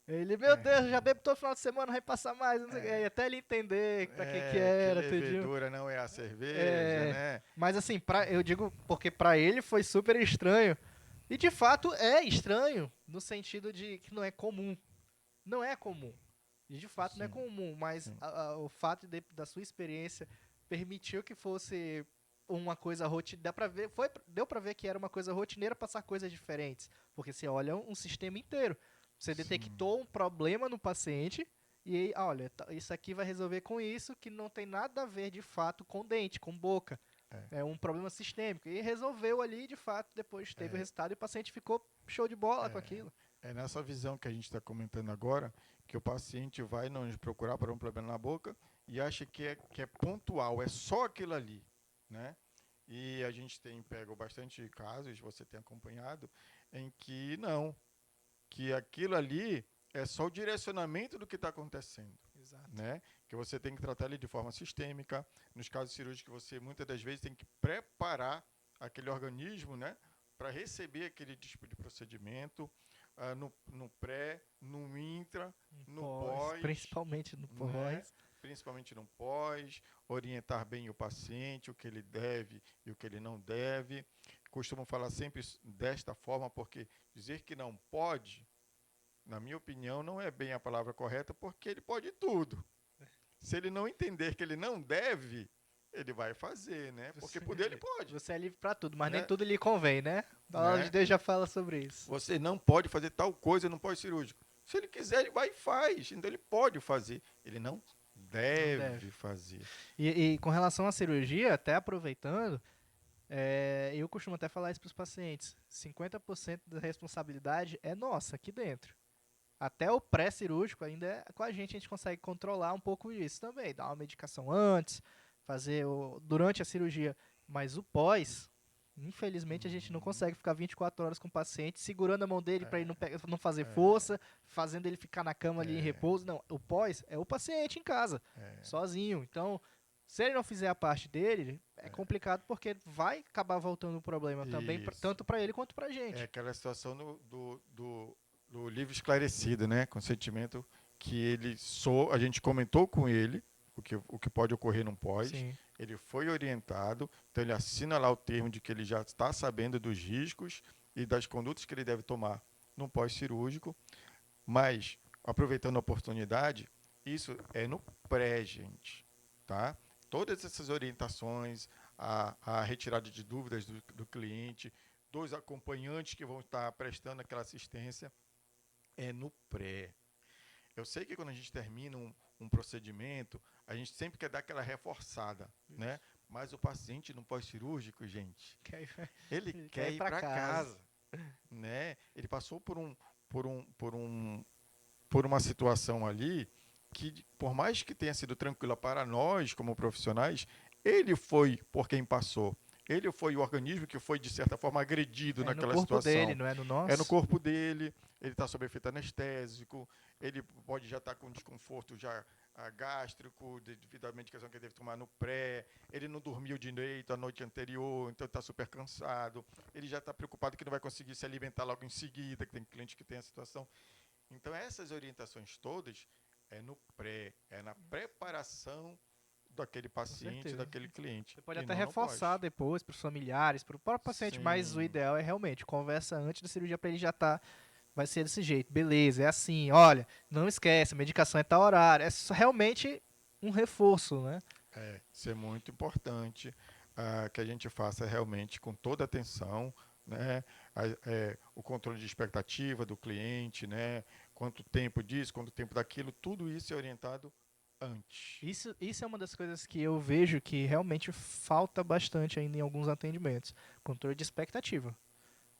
Ele, meu Deus, eu já bebo todo final de semana, não vai passar mais, não sei o quê. E até ele entender pra que Que era, tudinho. levedura não é a cerveja, É, né? mas assim, eu digo porque pra ele foi super estranho. E de fato é estranho, no sentido de que não é comum. Não é comum. E de fato não é Sim, comum, mas sim. o fato da sua experiência permitiu que fosse uma coisa rotineira. Deu pra ver que era uma coisa rotineira passar coisas diferentes. Porque você olha um sistema inteiro. Você Sim. detectou um problema no paciente e aí, olha, isso aqui vai resolver com isso que não tem nada a ver de fato com dente, com boca. É, É um problema sistêmico. E resolveu ali, de fato, depois teve o é, resultado e o paciente ficou show de bola com é, aquilo. é nessa visão que a gente está comentando agora que o paciente vai nos procurar por um problema na boca e acha que é pontual, é só aquilo ali, né? E a gente tem pego bastante casos, você tem acompanhado, em que não, que aquilo ali é só o direcionamento do que está acontecendo. Exato. Né? Que você tem que tratar ele de forma sistêmica. Nos casos cirúrgicos, você muitas das vezes tem que preparar aquele organismo, né, para receber aquele tipo de procedimento no pré, no intra, no pós, Principalmente no né? pós. Principalmente no pós, orientar bem o paciente, o que ele deve e o que ele não deve. Costumo falar sempre desta forma, porque dizer que não pode, na minha opinião, não é bem a palavra correta, porque ele pode tudo. Se ele não entender que ele não deve, ele vai fazer, né? Porque poder ele pode, Você é livre pra tudo, mas nem né? tudo lhe convém, né? A palavra de né? Deus já fala sobre isso. Você não pode fazer tal coisa no pós-cirúrgico. Se ele quiser, ele vai e faz. Então ele pode fazer. Ele não Não deve. deve fazer. E com relação à cirurgia, até aproveitando, eu costumo até falar isso para os pacientes. 50% da responsabilidade é nossa aqui dentro. Até o pré-cirúrgico ainda com a gente consegue controlar um pouco isso também. Dar uma medicação antes, fazer durante a cirurgia. Mas o pós, infelizmente a gente não consegue ficar 24 horas com o paciente, segurando a mão dele para ele não fazer força, fazendo ele ficar na cama ali em repouso. Não, o pós é o paciente em casa, sozinho. Então, se ele não fizer a parte dele, é complicado porque vai acabar voltando o problema também, Isso. tanto para ele quanto para a gente. É aquela situação do livre esclarecido, né? Consentimento que a gente comentou com ele o que pode ocorrer num pós. Sim. Ele foi orientado, então ele assina lá o termo de que ele já está sabendo dos riscos e das condutas que ele deve tomar no pós-cirúrgico. Mas, aproveitando a oportunidade, isso é no pré, gente. Tá? Todas essas orientações, a retirada de dúvidas do cliente, dos acompanhantes que vão estar prestando aquela assistência, é no pré. Eu sei que quando a gente termina um procedimento, a gente sempre quer dar aquela reforçada, né? Mas o paciente no pós-cirúrgico, gente, ele quer ir para casa, né? Ele passou por uma situação ali que, por mais que tenha sido tranquila para nós como profissionais, ele foi por quem passou. Ele foi o organismo que foi, de certa forma, agredido naquela situação. É no corpo dele, não é no nosso? É no corpo dele, ele está sob efeito anestésico, ele pode já estar com desconforto já gástrico, devido à medicação que ele deve tomar no pré, ele não dormiu direito a noite anterior, então está super cansado, ele já está preocupado que não vai conseguir se alimentar logo em seguida, que tem cliente que tem a situação. Então, essas orientações todas é no pré, é na preparação daquele paciente, daquele cliente. Você pode até reforçar depois para os familiares, para o próprio paciente, mas o ideal é realmente conversa antes da cirurgia para ele já estar. Vai ser desse jeito, beleza, é assim, olha, não esquece, a medicação é tal horário. É realmente um reforço, né? Isso é muito importante que a gente faça realmente com toda atenção, né? O controle de expectativa do cliente, né? Quanto tempo disso, quanto tempo daquilo, tudo isso é orientado antes. Isso é uma das coisas que eu vejo que realmente falta bastante ainda em alguns atendimentos. Controle de expectativa.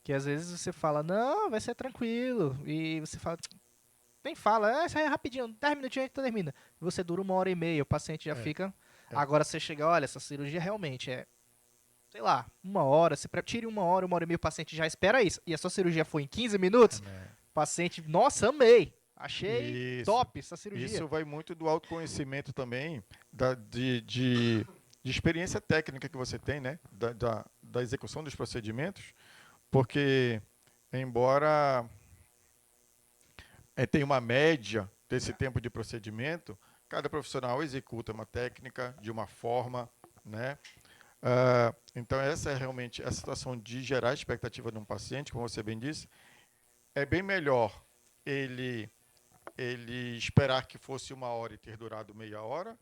Que às vezes você fala, não, vai ser tranquilo. E você fala, nem fala, isso aí é rapidinho, 10 minutinhos a gente termina. E você dura 1h30, o paciente já fica. Agora você chega, olha, essa cirurgia realmente é, sei lá, 1 hora, você tire 1 hora, 1h30, o paciente já espera isso. E a sua cirurgia foi em 15 minutos, o paciente, nossa, amei. Achei Isso. top essa cirurgia. Isso vai muito do autoconhecimento também, de experiência técnica que você tem, né? Da execução dos procedimentos, porque, embora tenha uma média desse tempo de procedimento, cada profissional executa uma técnica de uma forma, né? Então, essa é realmente a situação de gerar expectativa num paciente, como você bem disse. É bem melhor ele esperar que fosse 1 hora e ter durado meia hora,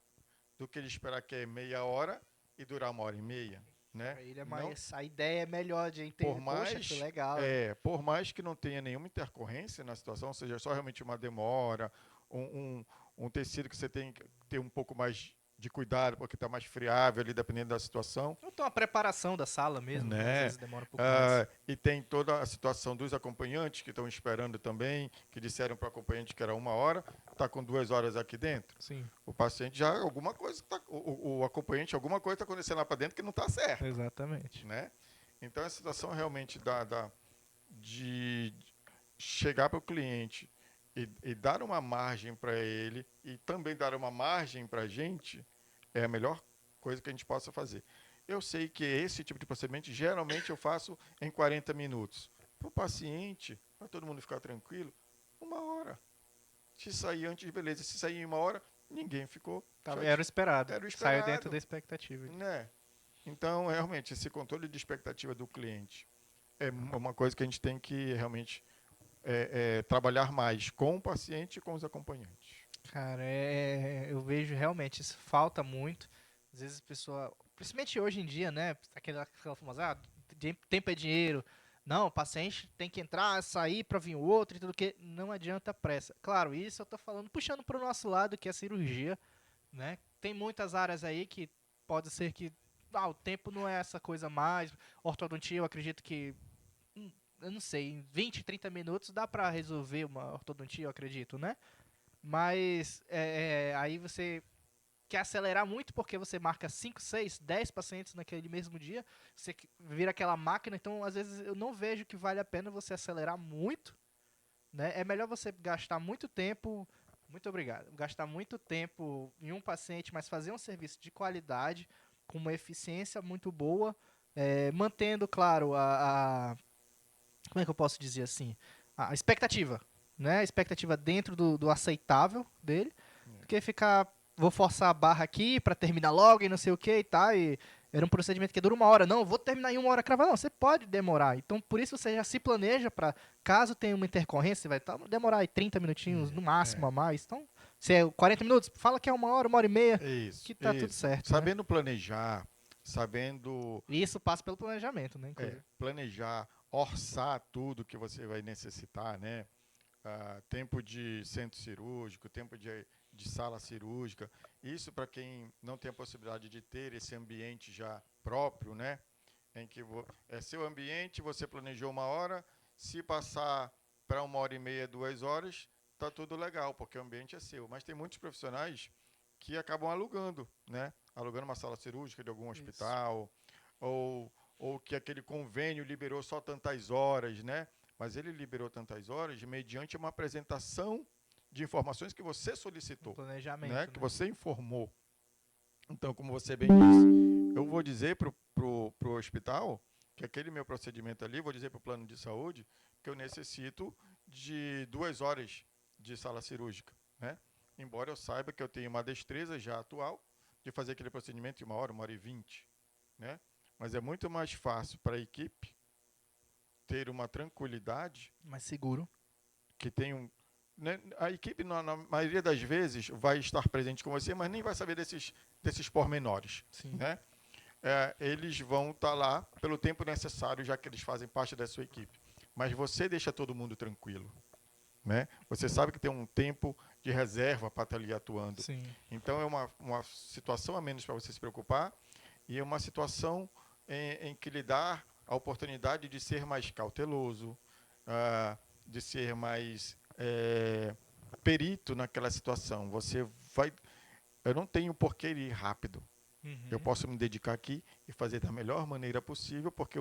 do que ele esperar que é meia hora e durar 1 hora e meia, né? Pra ele é Não, mais, a ideia é melhor de por entender. Poxa, que mais, legal. por mais que não tenha nenhuma intercorrência na situação, seja só realmente uma demora, um tecido que você tem que ter um pouco mais de cuidado, porque está mais friável ali, dependendo da situação, Então a preparação da sala mesmo, né? Às né? vezes demora um pouco mais. E tem toda a situação dos acompanhantes que estão esperando também, que disseram para o acompanhante que era 1 hora, está com 2 horas aqui dentro. Sim, O paciente já alguma coisa tá, o acompanhante alguma coisa está acontecendo lá para dentro que não está certo, exatamente. né? Então a situação realmente de chegar para o cliente e dar uma margem para ele e também dar uma margem para a gente é a melhor coisa que a gente possa fazer. Eu sei que esse tipo de procedimento geralmente eu faço em 40 minutos. Para o paciente, para todo mundo ficar tranquilo, 1 hora. Se sair antes, beleza. Se sair em 1 hora, ninguém ficou. Era o esperado. Era o Saiu dentro da esperado, expectativa. né? Então, realmente, esse controle de expectativa do cliente é uma coisa que a gente tem que realmente trabalhar mais com o paciente e com os acompanhantes. Cara, eu vejo realmente isso falta muito. Às vezes a pessoa, principalmente hoje em dia, né? Aquela famosa, tempo é dinheiro. Não, o paciente tem que entrar, sair para vir o outro e tudo que não adianta pressa. Claro, isso eu tô falando, puxando para o nosso lado, que é a cirurgia, né? Tem muitas áreas aí que pode ser que o tempo não é essa coisa mais. Ortodontia, eu acredito que eu não sei, em 20, 30 minutos dá para resolver uma ortodontia, eu acredito, né? Mas aí você quer acelerar muito porque você marca 5, 6, 10 pacientes naquele mesmo dia, você vira aquela máquina, então às vezes eu não vejo que vale a pena você acelerar muito, né? É melhor você gastar muito tempo, muito obrigado, gastar muito tempo em um paciente, mas fazer um serviço de qualidade, com uma eficiência muito boa, mantendo, claro, como é que eu posso dizer assim? A expectativa, né? A expectativa dentro do aceitável dele, do que ficar, vou forçar a barra aqui para terminar logo e não sei o que e tal, e era um procedimento que dura 1 hora. Não, vou terminar em 1 hora cravada. Não, você pode demorar. Então, por isso você já se planeja para, caso tenha uma intercorrência, vai demorar aí 30 minutinhos no máximo a mais. Então, se é 40 minutos, fala que é 1 hora, 1 hora e meia, Isso, que tá tudo isso. certo, né? Sabendo planejar, sabendo E isso passa pelo planejamento, né, inclusive. planejar, orçar tudo que você vai necessitar, né? Tempo de centro cirúrgico, tempo de sala cirúrgica. Isso para quem não tem a possibilidade de ter esse ambiente já próprio, né? Em que é seu ambiente, você planejou 1 hora, se passar para 1 hora e meia, 2 horas, tá tudo legal, porque o ambiente é seu. Mas tem muitos profissionais que acabam alugando, né? Alugando uma sala cirúrgica de algum Isso. hospital, ou que aquele convênio liberou só tantas horas, né? Mas ele liberou tantas horas mediante uma apresentação de informações que você Um solicitou, né? planejamento, Que né? você informou. Então, como você bem disse, eu vou dizer pro hospital que aquele meu procedimento ali, vou dizer para o plano de saúde que eu necessito de 2 horas de sala cirúrgica, né? Embora eu saiba que eu tenho uma destreza já atual de fazer aquele procedimento em 1 hora, 1 hora e 20, né? Mas é muito mais fácil para a equipe ter uma tranquilidade Mais seguro. que tem né, a equipe, na maioria das vezes, vai estar presente com você, mas nem vai saber desses pormenores, Sim. né? Eles vão estar lá pelo tempo necessário, já que eles fazem parte da sua equipe. Mas você deixa todo mundo tranquilo, né? Você sabe que tem um tempo de reserva para estar ali atuando. Sim. Então, é uma situação a menos para você se preocupar e é uma situação em que lhe dá a oportunidade de ser mais cauteloso, de ser mais perito naquela situação. Eu não tenho por que ir rápido. Eu Uhum. posso me dedicar aqui e fazer da melhor maneira possível, porque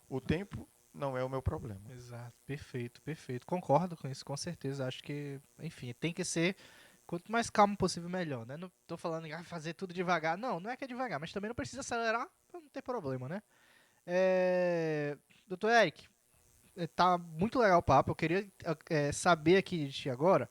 o tempo não é o meu problema. Exato, perfeito, perfeito. Concordo com isso, com certeza. Acho que, enfim, tem que ser quanto mais calmo possível, melhor, né? Não tô falando que fazer tudo devagar. Não, não é que é devagar, mas também não precisa acelerar pra não ter problema, né? Doutor Eric, tá muito legal o papo. Eu queria saber aqui de ti agora,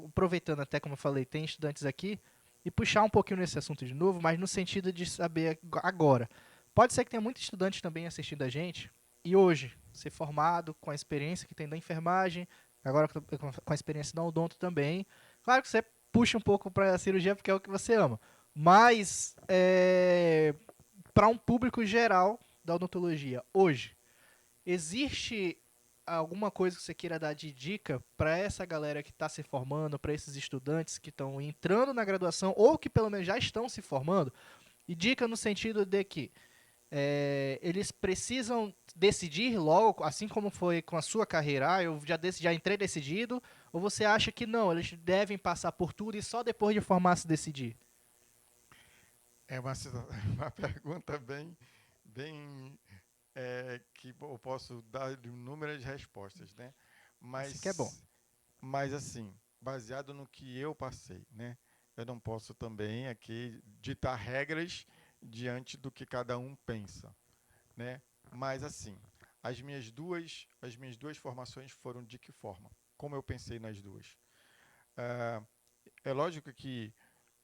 aproveitando até como eu falei, tem estudantes aqui, e puxar um pouquinho nesse assunto de novo, mas no sentido de saber agora. Pode ser que tenha muito estudante também assistindo a gente, e hoje, ser formado com a experiência que tem da enfermagem, agora com a experiência da odonto também. Claro que você puxa um pouco para a cirurgia porque é o que você ama, mas para um público geral da odontologia, hoje, existe alguma coisa que você queira dar de dica para essa galera que está se formando, para esses estudantes que estão entrando na graduação ou que pelo menos já estão se formando? E dica no sentido de que eles precisam decidir logo, assim como foi com a sua carreira, eu já entrei decidido, ou você acha que não, eles devem passar por tudo e só depois de formar se decidir? É uma, uma pergunta bem que eu posso dar inúmeras respostas, né? Assim que é bom. Mas assim, baseado no que eu passei, né? Eu não posso também aqui ditar regras diante do que cada um pensa, né? Mas assim, as minhas duas formações foram de que forma? Como eu pensei nas duas? Ah, é lógico que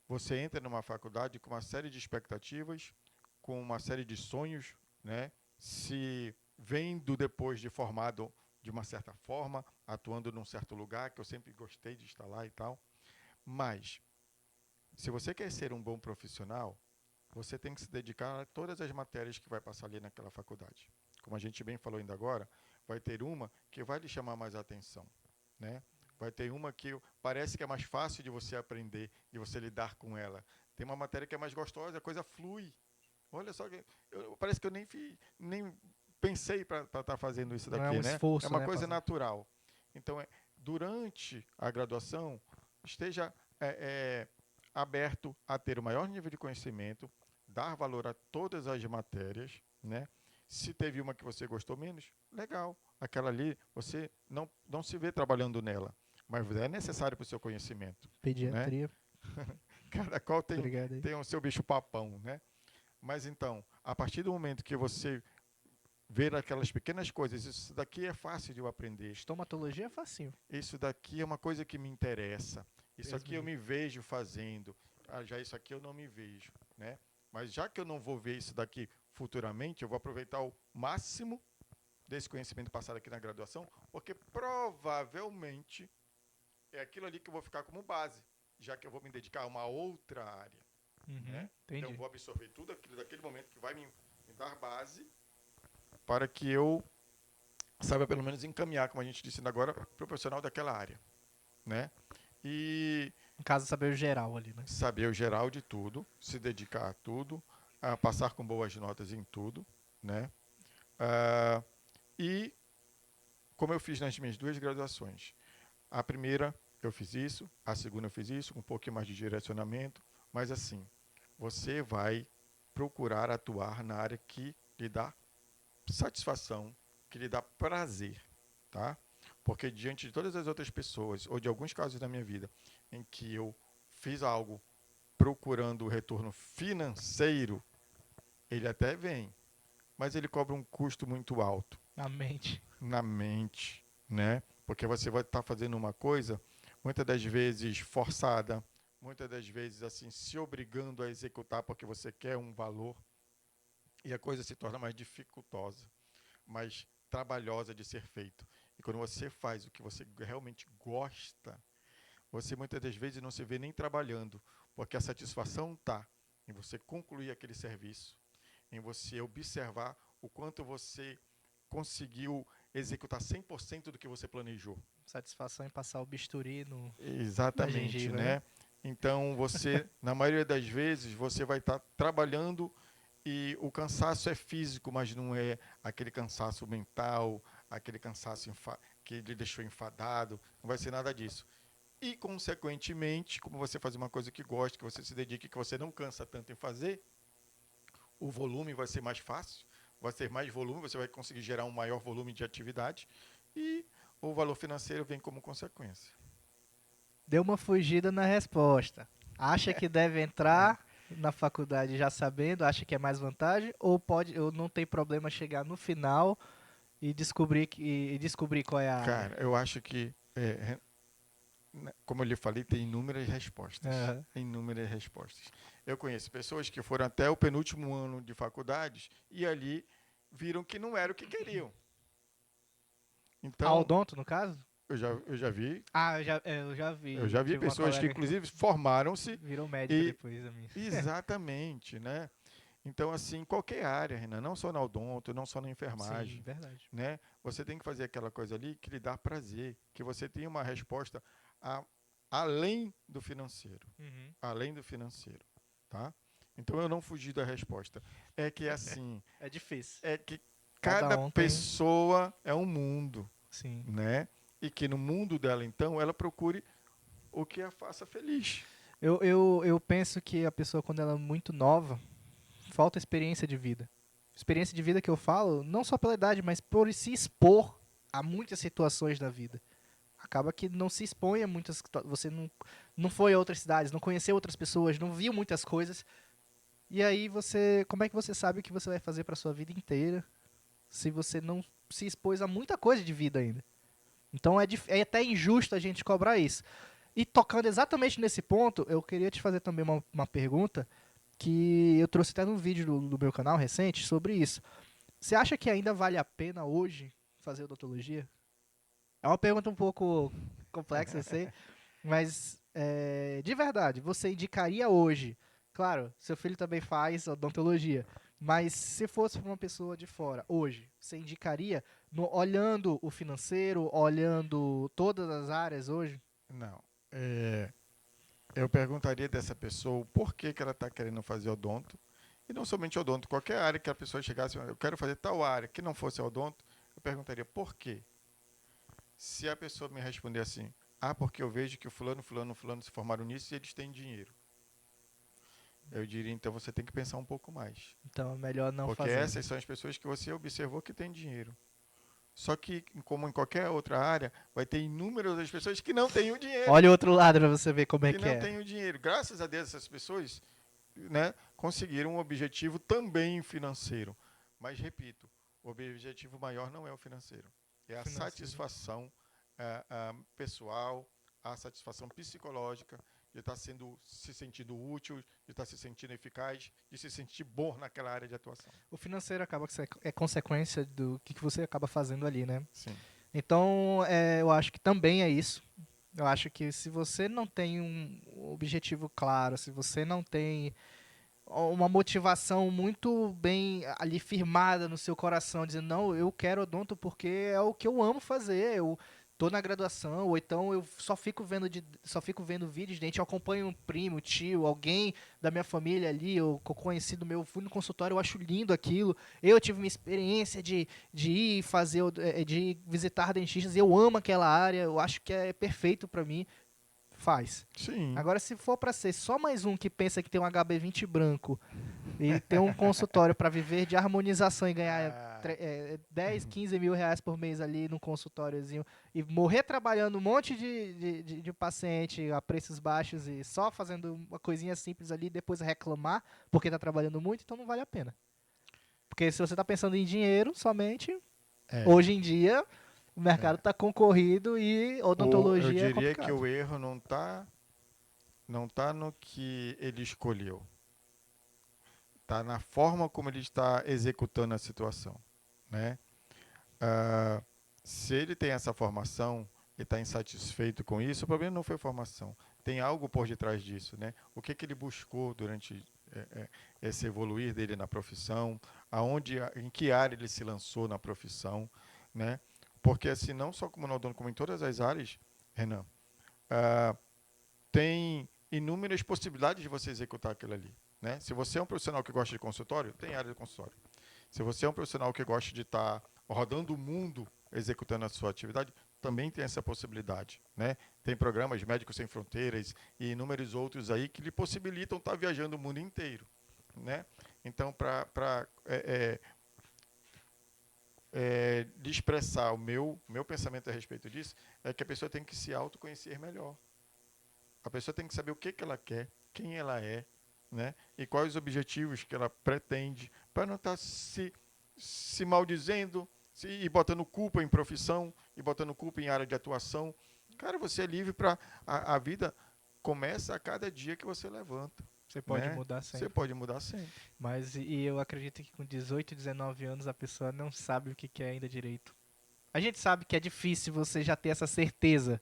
você entra numa faculdade com uma série de expectativas, com uma série de sonhos, né? Se vendo depois de formado de uma certa forma, atuando num certo lugar, que eu sempre gostei de estar lá e tal. Mas, se você quer ser um bom profissional, você tem que se dedicar a todas as matérias que vai passar ali naquela faculdade. Como a gente bem falou ainda agora, vai ter uma que vai lhe chamar mais atenção, né? Vai ter uma que parece que é mais fácil de você aprender, de você lidar com ela. Tem uma matéria que é mais gostosa, a coisa flui. Olha só, parece que eu nem pensei para estar fazendo isso Não é um daqui, né? É esforço, uma né? coisa natural. Então, durante a graduação, esteja aberto a ter o maior nível de conhecimento, dar valor a todas as matérias, né? Se teve uma que você gostou menos, legal. Aquela ali, você não se vê trabalhando nela, mas é necessário para o seu conhecimento, né? Pediatria, Cada qual obrigado aí. tem o seu bicho papão, né? Mas então, a partir do momento que você ver aquelas pequenas coisas, isso daqui é fácil de eu aprender, Estomatologia é facinho. isso daqui é uma coisa que me interessa, isso Deus me aqui eu livre. me vejo fazendo, já isso aqui eu não me vejo, né? Mas já que eu não vou ver isso daqui futuramente, eu vou aproveitar o máximo desse conhecimento passado aqui na graduação, porque provavelmente é aquilo ali que eu vou ficar como base, já que eu vou me dedicar a uma outra área, Uhum, né? Então eu entendi. vou absorver tudo aquilo daquele momento que vai me dar base para que eu saiba pelo menos encaminhar, como a gente disse ainda agora, para o profissional daquela área, né? E No caso, saber o geral ali, né? saber o geral de tudo, se dedicar a tudo, a passar com boas notas em tudo, né? Ah, e como eu fiz nas minhas duas graduações, a primeira eu fiz isso, a segunda eu fiz isso, com um pouquinho mais de direcionamento, mas assim, você vai procurar atuar na área que lhe dá satisfação, que lhe dá prazer, tá? Porque diante de todas as outras pessoas, ou de alguns casos da minha vida, em que eu fiz algo procurando o retorno financeiro, ele até vem, mas ele cobra um custo muito alto Na mente. na mente, né? Porque você vai estar fazendo uma coisa, muitas das vezes forçada, muitas das vezes assim se obrigando a executar porque você quer um valor e a coisa se torna mais dificultosa, mais trabalhosa de ser feito. E quando você faz o que você realmente gosta, você muitas das vezes não se vê nem trabalhando, porque a satisfação está em você concluir aquele serviço, em você observar o quanto você conseguiu executar 100% do que você planejou. Satisfação em passar o bisturi na Exatamente, gengiva, né? né? Então você, na maioria das vezes, você vai estar trabalhando e o cansaço é físico, mas não é aquele cansaço mental, aquele cansaço que lhe deixou enfadado, não vai ser nada disso. E, consequentemente, como você faz uma coisa que gosta, que você se dedica, que você não cansa tanto em fazer, o volume vai ser mais fácil, vai ter mais volume, você vai conseguir gerar um maior volume de atividade e o valor financeiro vem como consequência. Deu uma fugida na resposta. Acha que deve entrar na faculdade já sabendo, acha que é mais vantagem, ou não tem problema chegar no final e descobrir qual é a área? Cara, eu acho que, como eu lhe falei, tem inúmeras respostas. Aham. Inúmeras respostas. Eu conheço pessoas que foram até o penúltimo ano de faculdades e ali viram que não era o que queriam. A Então, odonto, no caso? eu já vi Ah, eu já Eu vi. já vi Tive uma pessoas que, colega que inclusive, formaram-se virou médica e depois da minha. exatamente, né? Então, assim, qualquer área, Renan, não só na odonto, não só na Sim, enfermagem, verdade. né? Você tem que fazer aquela coisa ali que lhe dá prazer, que você tenha uma resposta a- além do financeiro, Uhum. além do financeiro, tá? Então, eu não fugi da resposta. É que assim, É difícil. é que Cada cada um tem. pessoa é um mundo, Sim. né? E que no mundo dela, então, ela procure o que a faça feliz. Eu penso que a pessoa, quando ela é muito nova, falta experiência de vida. Experiência de vida que eu falo, não só pela idade, mas por se expor a muitas situações da vida. Acaba que não se expõe a muitas. Você não foi a outras cidades, não conheceu outras pessoas, não viu muitas coisas. E aí você. Como é que você sabe o que você vai fazer para sua vida inteira se você não se expôs a muita coisa de vida ainda? Então é até injusto a gente cobrar isso. E tocando exatamente nesse ponto, eu queria te fazer também uma pergunta que eu trouxe até num vídeo do meu canal recente sobre isso. Você acha que ainda vale a pena hoje fazer odontologia? É uma pergunta um pouco complexa, eu sei, mas de verdade, você indicaria hoje? Claro, seu filho também faz odontologia, mas se fosse para uma pessoa de fora, hoje, você indicaria, olhando o financeiro, olhando todas as áreas hoje? Não. Eu perguntaria dessa pessoa o porquê que ela está querendo fazer odonto. E não somente odonto, qualquer área que a pessoa chegasse, eu quero fazer tal área, que não fosse odonto, eu perguntaria por quê. Se a pessoa me responder assim, porque eu vejo que o fulano, fulano, fulano se formaram nisso e eles têm dinheiro. Eu diria, então você tem que pensar um pouco mais. Então é melhor não Porque fazer. essas são as pessoas que você observou que têm dinheiro. Só que, como em qualquer outra área, vai ter inúmeras pessoas que não têm o dinheiro. Olha o outro lado para você ver como é Que que não é. têm o dinheiro. Graças a Deus, essas pessoas, né, conseguiram um objetivo também financeiro. Mas, repito, o objetivo maior não é o financeiro. É a Financeiro. satisfação pessoal, a satisfação psicológica de estar se sentindo útil, de estar se sentindo eficaz, de se sentir bom naquela área de atuação. O financeiro acaba que é consequência do que você acaba fazendo ali, né? Sim. Então, eu acho que também é isso. Eu acho que se você não tem um objetivo claro, se você não tem uma motivação muito bem ali firmada no seu coração, dizendo, não, eu quero odonto porque é o que eu amo fazer, eu tô na graduação, ou então eu só fico vendo vídeos de dente, eu acompanho um primo, tio, alguém da minha família ali, ou conhecido meu, fui no consultório, eu acho lindo aquilo, eu tive uma experiência de ir fazer, de visitar dentistas, eu amo aquela área, eu acho que é perfeito para mim, faz. Sim. Agora, se for para ser só mais um que pensa que tem um HB20 branco e ter um consultório para viver de harmonização e ganhar Ah, 10, 15 mil reais por mês ali no consultóriozinho e morrer trabalhando um monte de paciente a preços baixos e só fazendo uma coisinha simples ali e depois reclamar porque está trabalhando muito, então não vale a pena. Porque se você está pensando em dinheiro somente, é. hoje em dia o mercado É. está concorrido e Eu odontologia é diria que complicado. o erro não tá no que ele escolheu, tá na forma como ele está executando a situação, né? Ah, se ele tem essa formação e está insatisfeito com isso, o problema não foi formação. Tem algo por detrás disso, né? O que ele buscou durante esse evoluir dele na profissão, em que área ele se lançou na profissão, né? Porque assim, não só como no odonto, como em todas as áreas, Renan, ah, tem inúmeras possibilidades de você executar aquilo ali. Né? Se você é um profissional que gosta de consultório, tem área de consultório. Se você é um profissional que gosta de estar rodando o mundo executando a sua atividade, também tem essa possibilidade. Né? Tem programas Médicos Sem Fronteiras e inúmeros outros aí que lhe possibilitam estar viajando o mundo inteiro. Né? Então, de expressar o meu pensamento a respeito disso, é que a pessoa tem que se autoconhecer melhor. A pessoa tem que saber o que ela quer, quem ela é, né? E quais os objetivos que ela pretende, para não estar se maldizendo e botando culpa em profissão, e botando culpa em área de atuação. Cara, você é livre para... A vida começa a cada dia que você levanta. Você pode né? mudar sempre. Você pode mudar sempre. Mas e eu acredito que com 18, 19 anos a pessoa não sabe o que quer ainda direito. A gente sabe que é difícil você já ter essa certeza.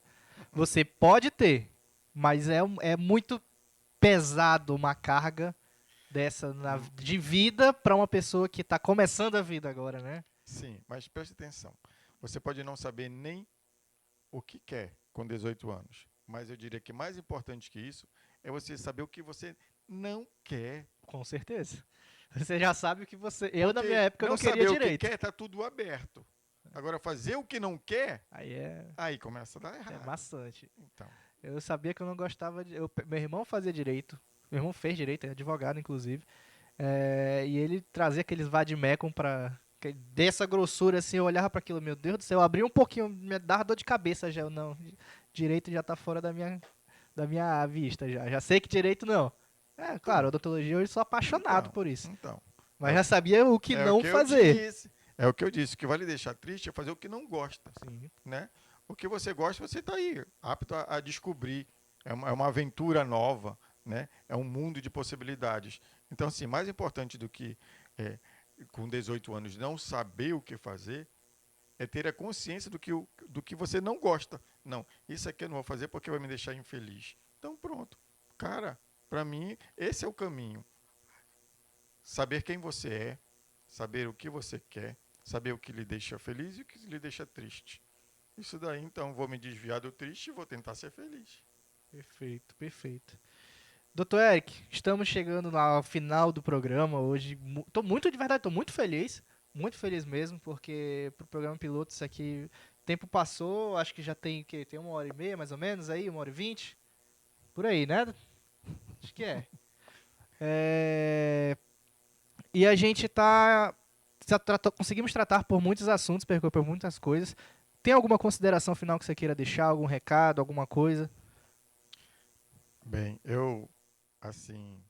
Você pode ter, mas é muito pesado uma carga dessa de vida para uma pessoa que está começando a vida agora, né? Sim, mas preste atenção. Você pode não saber nem o que quer com 18 anos, mas eu diria que mais importante que isso é você saber o que você não quer. Com certeza. Você já sabe o que você... Eu, na Porque minha época, eu não queria saber direito. o que quer, tá tudo aberto. Agora, fazer o que não quer, Aí começa a dar errado. é bastante. Então, Eu sabia que eu não gostava de... meu irmão fazia direito. Meu irmão fez direito, é advogado, inclusive. E ele trazia aqueles vademecum pra... Dessa grossura, assim, eu olhava para aquilo, meu Deus do céu, eu abria um pouquinho, me dava dor de cabeça já. Não, direito já tá fora da minha vista já. Já sei que direito não. Claro, odontologia eu sou apaixonado por isso. Então. Mas já sabia o que não fazer. É o que eu disse. O que vai lhe deixar triste é fazer o que não gosta. Sim. Né? O que você gosta, você está aí, apto a descobrir. É uma aventura nova, né? É um mundo de possibilidades. Então, assim, mais importante do que com 18 anos não saber o que fazer é ter a consciência do que você não gosta. Não, isso aqui eu não vou fazer porque vai me deixar infeliz. Então, pronto. Cara, para mim, esse é o caminho. Saber quem você é, saber o que você quer, saber o que lhe deixa feliz e o que lhe deixa triste. Isso daí, então, vou me desviar do triste e vou tentar ser feliz. Perfeito, perfeito. Doutor Eric, estamos chegando ao final do programa hoje. Tô muito, de verdade, tô muito feliz mesmo, porque pro programa piloto isso aqui, o tempo passou, acho que já tem 1h30 mais ou menos aí, 1h20, por aí, né? Acho que é. E a gente conseguimos tratar por muitos assuntos, percorrer por muitas coisas. Tem alguma consideração final que você queira deixar, algum recado, alguma coisa? Bem, eu, assim,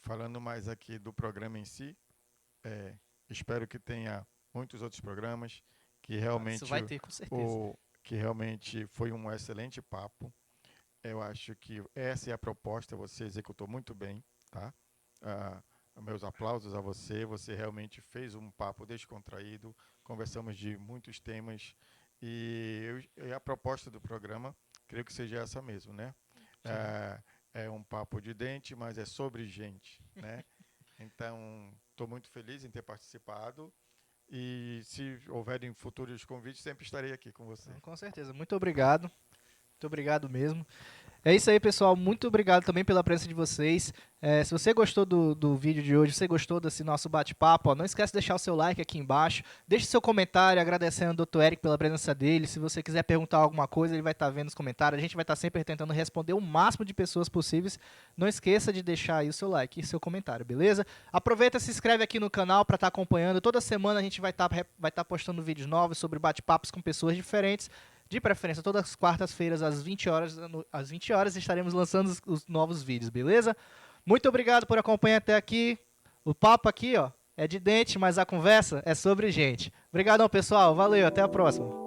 falando mais aqui do programa em si, espero que tenha muitos outros programas, que realmente Isso vai ter, com certeza. Que realmente foi um excelente papo. Eu acho que essa é a proposta, você executou muito bem, tá? Meus aplausos a você, você realmente fez um papo descontraído, conversamos de muitos temas e a proposta do programa, creio que seja essa mesmo, né? É um papo de dente, mas é sobre gente, né? Então, estou muito feliz em ter participado e se houverem futuros convites, sempre estarei aqui com você. Com certeza, muito obrigado. Muito obrigado mesmo. É isso aí, pessoal. Muito obrigado também pela presença de vocês. Se você gostou do vídeo de hoje, se você gostou desse nosso bate-papo, não esquece de deixar o seu like aqui embaixo. Deixe seu comentário agradecendo ao Dr. Eric pela presença dele. Se você quiser perguntar alguma coisa, ele vai estar vendo os comentários. A gente vai estar sempre tentando responder o máximo de pessoas possíveis. Não esqueça de deixar aí o seu like e seu comentário, beleza? Aproveita e se inscreve aqui no canal para estar acompanhando. Toda semana a gente vai estar postando vídeos novos sobre bate-papos com pessoas diferentes. De preferência, todas as quartas-feiras, às 20 horas, estaremos lançando os novos vídeos, beleza? Muito obrigado por acompanhar até aqui. O papo aqui, é de dente, mas a conversa é sobre gente. Obrigadão, pessoal. Valeu, até a próxima.